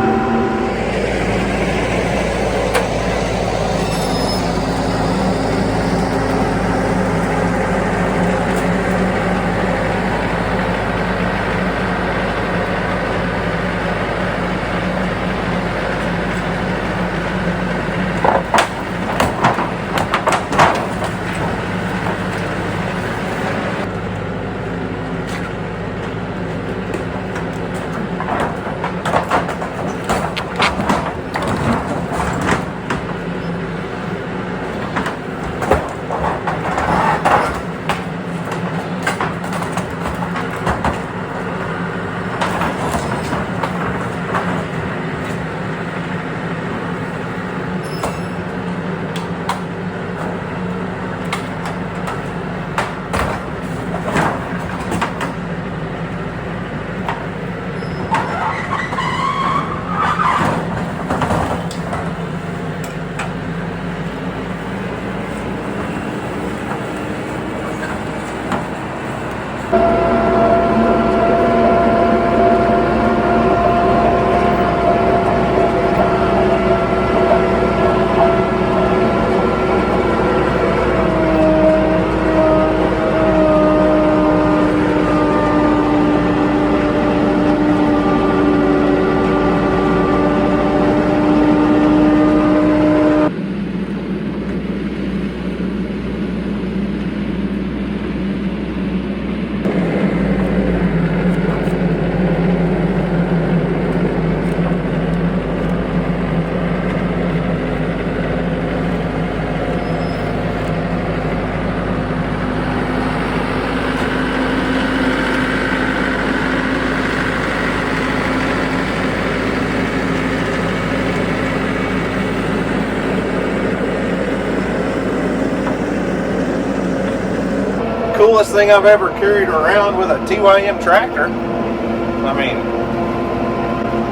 coolest thing I've ever carried around with a TYM tractor. I mean,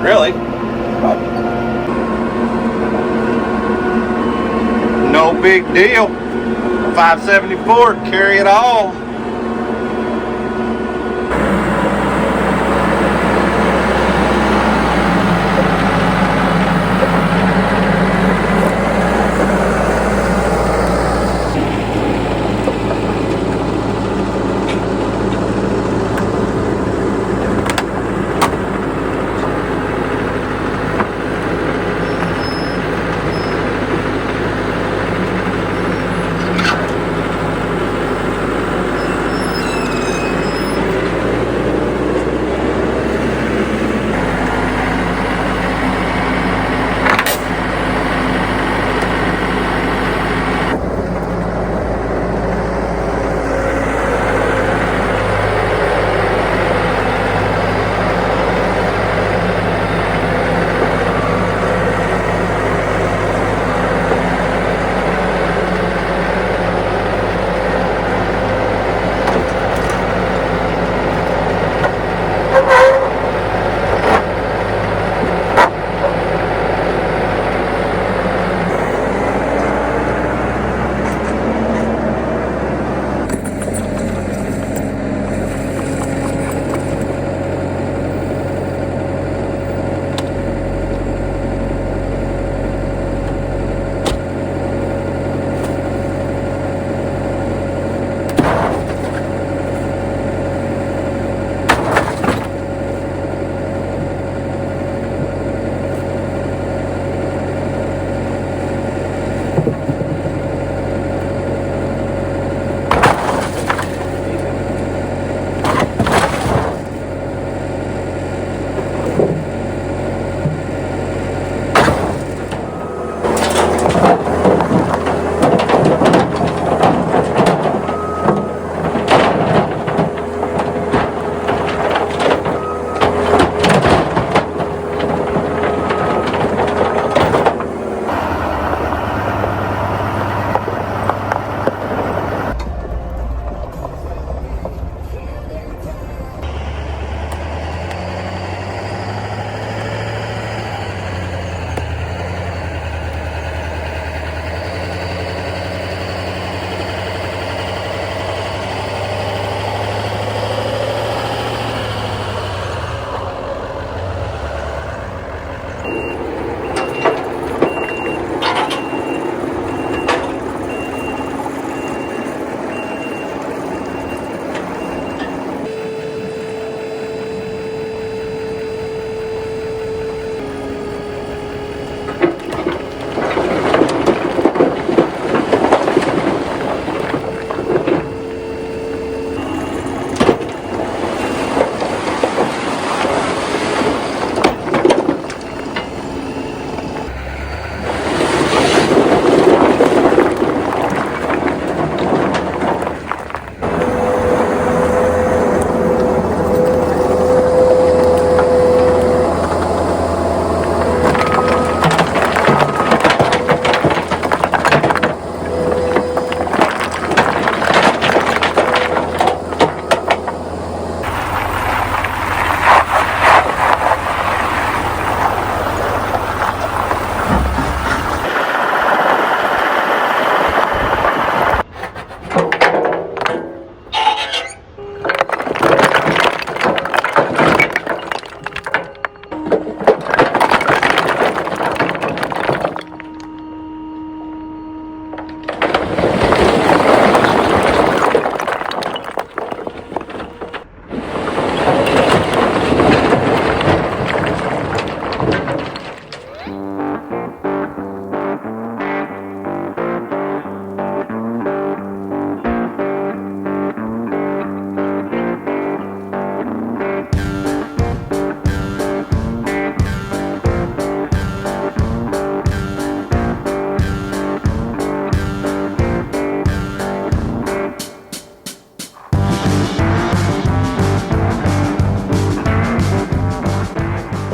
really. No big deal. 574, carry it all.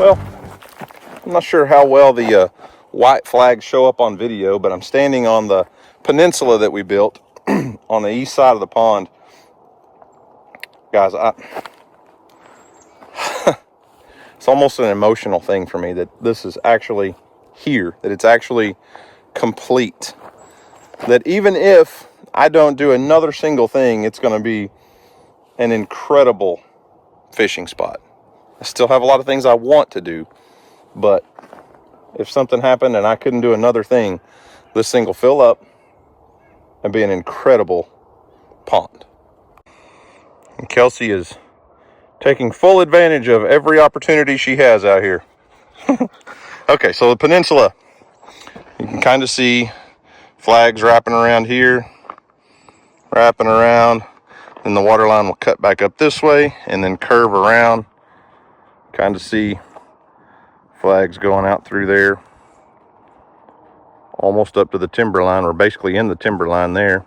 Well, I'm not sure how well the white flags show up on video, but I'm standing on the peninsula that we built on the east side of the pond. Guys, it's almost an emotional thing for me that this is actually here, that it's actually complete. That even if I don't do another single thing, it's going to be an incredible fishing spot. I still have a lot of things I want to do, but if something happened and I couldn't do another thing, this thing will fill up and be an incredible pond. And Kelsey is taking full advantage of every opportunity she has out here. Okay, so the peninsula, you can kind of see flags wrapping around here, wrapping around, and the water line will cut back up this way and then curve around. Kind of see flags going out through there, almost up to the timber line. We're basically in the timber line there.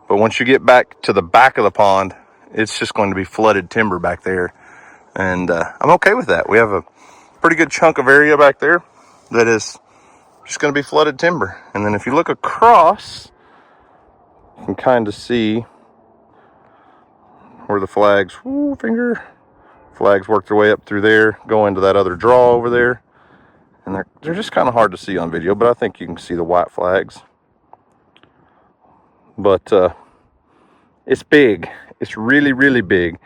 But once you get back to the back of the pond, it's just going to be flooded timber back there. And I'm okay with that. We have a pretty good chunk of area back there that is just going to be flooded timber. And then if you look across, you can kind of see where the flags, flags work their way up through there, go into that other draw over there. And they're just kind of hard to see on video, but I think you can see the white flags. But it's big. It's really, really big.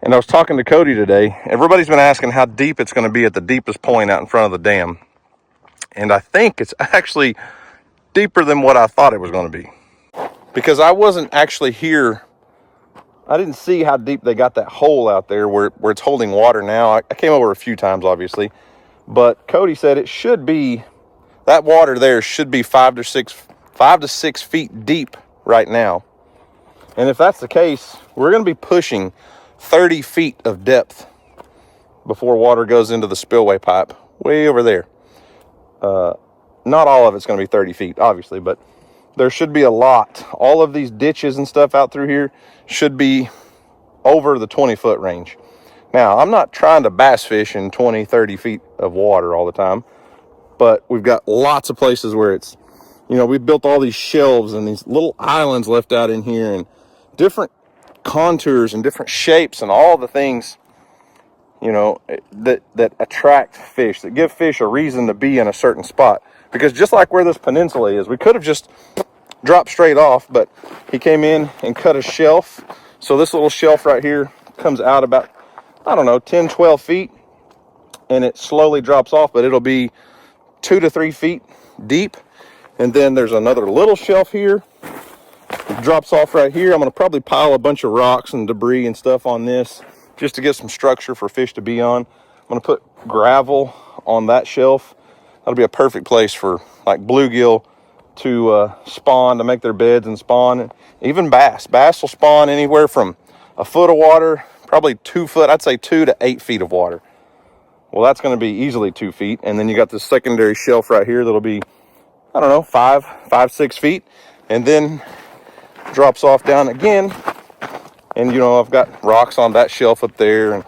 And I was talking to Cody today. Everybody's been asking how deep it's going to be at the deepest point out in front of the dam. And I think it's actually deeper than what I thought it was going to be. Because I wasn't actually here. I didn't see how deep they got that hole out there where it's holding water now. I came over a few times, obviously. But Cody said it should be, that water there should be 5 to 6 feet deep right now. And if that's the case, we're going to be pushing 30 feet of depth before water goes into the spillway pipe way over there. Not all of it's going to be 30 feet, obviously, but there should be a lot. All of these ditches and stuff out through here should be over the 20-foot range. Now, I'm not trying to bass fish in 20, 30 feet of water all the time, but we've got lots of places where it's, you know, we've built all these shelves and these little islands left out in here and different contours and different shapes and all the things, you know, that attract fish, that give fish a reason to be in a certain spot. Because just like where this peninsula is, we could have just dropped straight off, but he came in and cut a shelf. So this little shelf right here comes out about, I don't know, 10, 12 feet, and it slowly drops off, but it'll be 2 to 3 feet deep. And then there's another little shelf here. It drops off right here. I'm going to probably pile a bunch of rocks and debris and stuff on this just to get some structure for fish to be on. I'm going to put gravel on that shelf. That'll be a perfect place for like bluegill to spawn, to make their beds and spawn. And even bass. Bass will spawn anywhere from a foot of water, probably 2 foot, I'd say 2 to 8 feet of water. Well, that's going to be easily 2 feet. And then you got this secondary shelf right here that'll be, I don't know, 5, 6 feet. And then drops off down again. And, you know, I've got rocks on that shelf up there and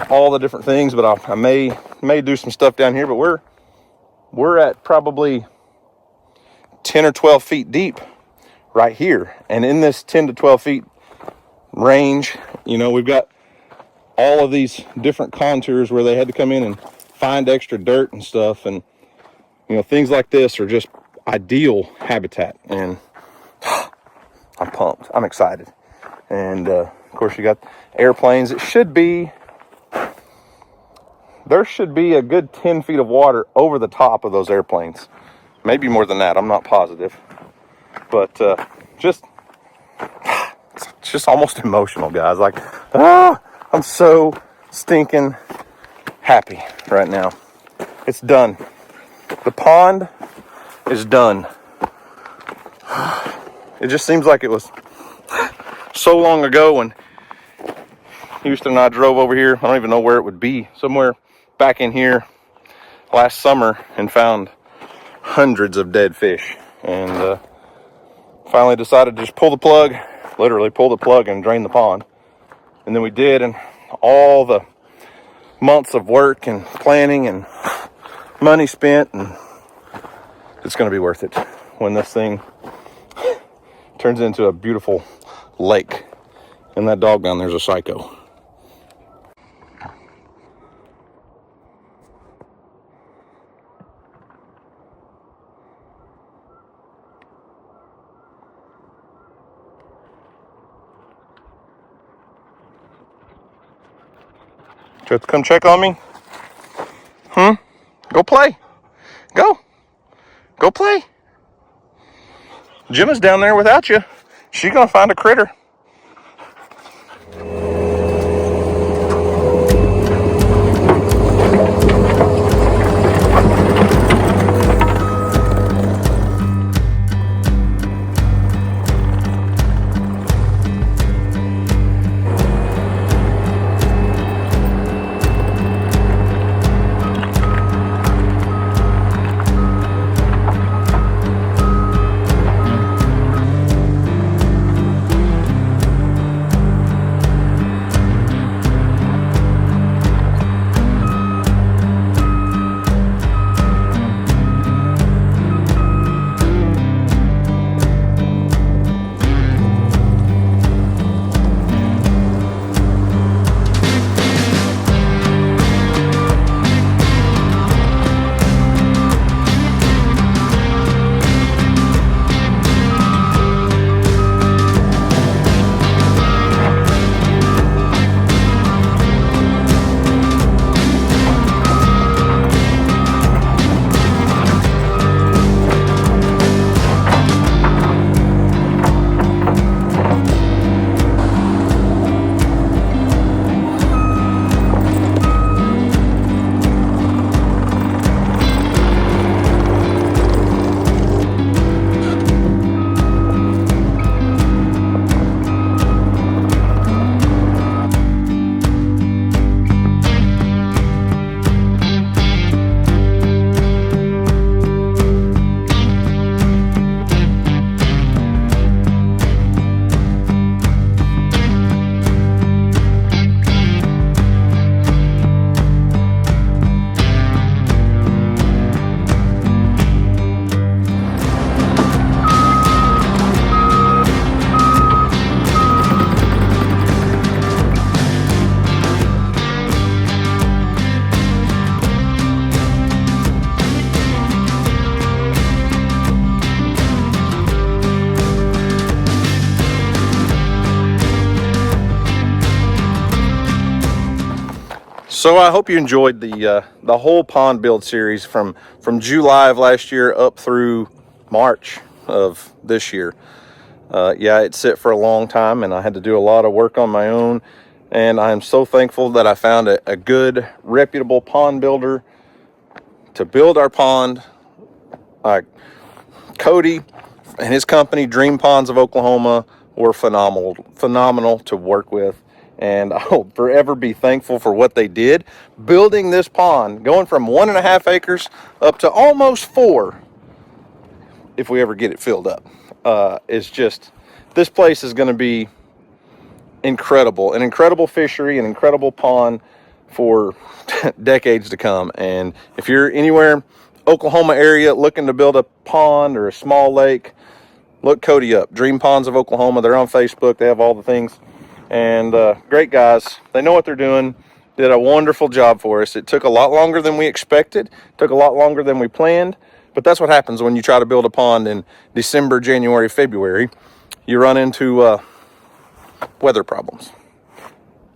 all the different things. But I may do some stuff down here. But we're at probably 10 or 12 feet deep right here. And in this 10 to 12 feet range, you know, we've got all of these different contours where they had to come in and find extra dirt and stuff. And, you know, things like this are just ideal habitat. And I'm pumped. I'm excited. And, of course, you got airplanes. There should be a good 10 feet of water over the top of those airplanes. Maybe more than that. I'm not positive. But it's just almost emotional, guys. Like, I'm so stinking happy right now. It's done. The pond is done. It just seems like it was so long ago when Houston and I drove over here. I don't even know where it would be. Somewhere back in here last summer and found hundreds of dead fish. And finally decided to just pull the plug, literally pull the plug and drain the pond. And then we did, and all the months of work and planning and money spent, and it's going to be worth it when this thing turns into a beautiful lake. And that dog down there's a psycho. Do you have to come check on me? Go play. Go. Go play. Gemma's down there without you. She's gonna find a critter. So I hope you enjoyed the whole pond build series from July of last year up through March of this year. Yeah, it sit for a long time and I had to do a lot of work on my own, and I'm so thankful that I found a good, reputable pond builder to build our pond. Cody and his company, Dream Ponds of Oklahoma, were phenomenal to work with. And I'll forever be thankful for what they did. Building this pond, going from 1.5 acres up to almost 4, if we ever get it filled up, is just, this place is going to be incredible. An incredible fishery, an incredible pond for decades to come. And if you're anywhere Oklahoma area looking to build a pond or a small lake, look Cody up. Dream Ponds of Oklahoma. They're on Facebook. They have all the things. And great guys. They know what they're doing. Did a wonderful job for us. It took a lot longer than we expected. Took a lot longer than we planned. But that's what happens when you try to build a pond in December, January, February. You run into weather problems.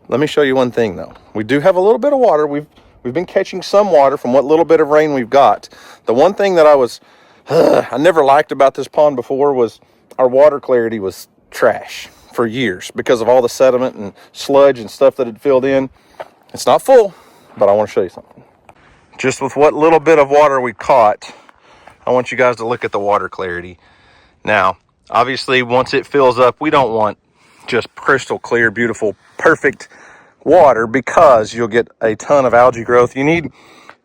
Let me show you one thing though. We do have a little bit of water. We've been catching some water from what little bit of rain we've got. The one thing that I never liked about this pond before was our water clarity was trash for years because of all the sediment and sludge and stuff that had filled in. It's not full, but I want to show you something. Just with what little bit of water we caught, I want you guys to look at the water clarity. Now, obviously, once it fills up, we don't want just crystal clear, beautiful, perfect water because you'll get a ton of algae growth. You need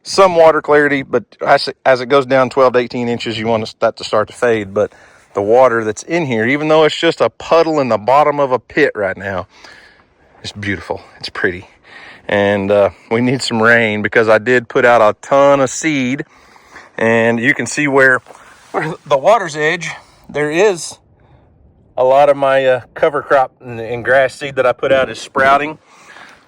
some water clarity, but as it goes down 12 to 18 inches, you want that to start to fade. But the water that's in here, even though it's just a puddle in the bottom of a pit right now, it's beautiful. It's pretty. And we need some rain because I did put out a ton of seed. And you can see where the water's edge, there is a lot of my cover crop and grass seed that I put out is sprouting.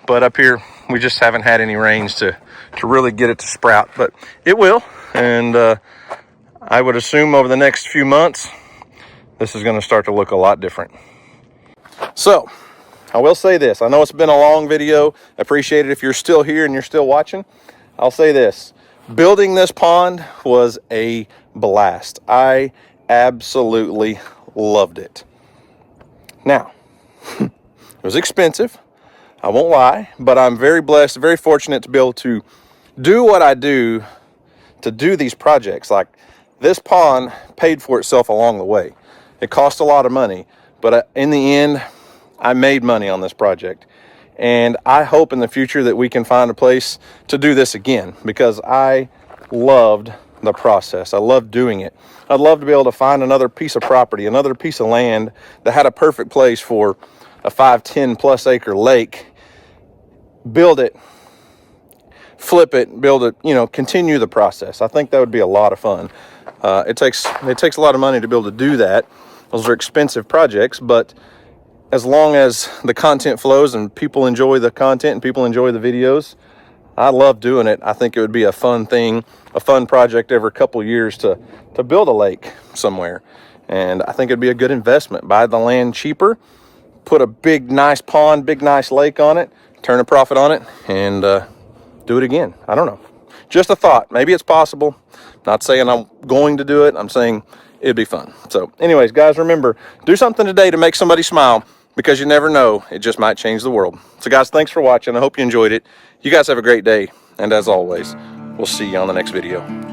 But up here, we just haven't had any rains to really get it to sprout. But it will. And I would assume over the next few months, this is going to start to look a lot different. So, I will say this. I know it's been a long video. I appreciate it if you're still here and you're still watching. I'll say this. Building this pond was a blast. I absolutely loved it. Now, it was expensive. I won't lie, but I'm very blessed, very fortunate to be able to do what I do to do these projects. Like, this pond paid for itself along the way. It cost a lot of money, but in the end, I made money on this project. And I hope in the future that we can find a place to do this again, because I loved the process. I loved doing it. I'd love to be able to find another piece of property, another piece of land that had a perfect place for a 5, 10 plus acre lake, build it, flip it, build it, you know, continue the process. I think that would be a lot of fun. It takes a lot of money to be able to do that. Those are expensive projects, but as long as the content flows and people enjoy the content and people enjoy the videos, I love doing it. I think it would be a fun thing, a fun project every couple years to build a lake somewhere. And I think it'd be a good investment. Buy the land cheaper, put a big, nice pond, big, nice lake on it, turn a profit on it, and do it again. I don't know. Just a thought. Maybe it's possible. Not saying I'm going to do it. I'm saying it'd be fun. So anyways, guys, remember, do something today to make somebody smile, because you never know. It just might change the world. So guys, thanks for watching. I hope you enjoyed it. You guys have a great day. And as always, we'll see you on the next video.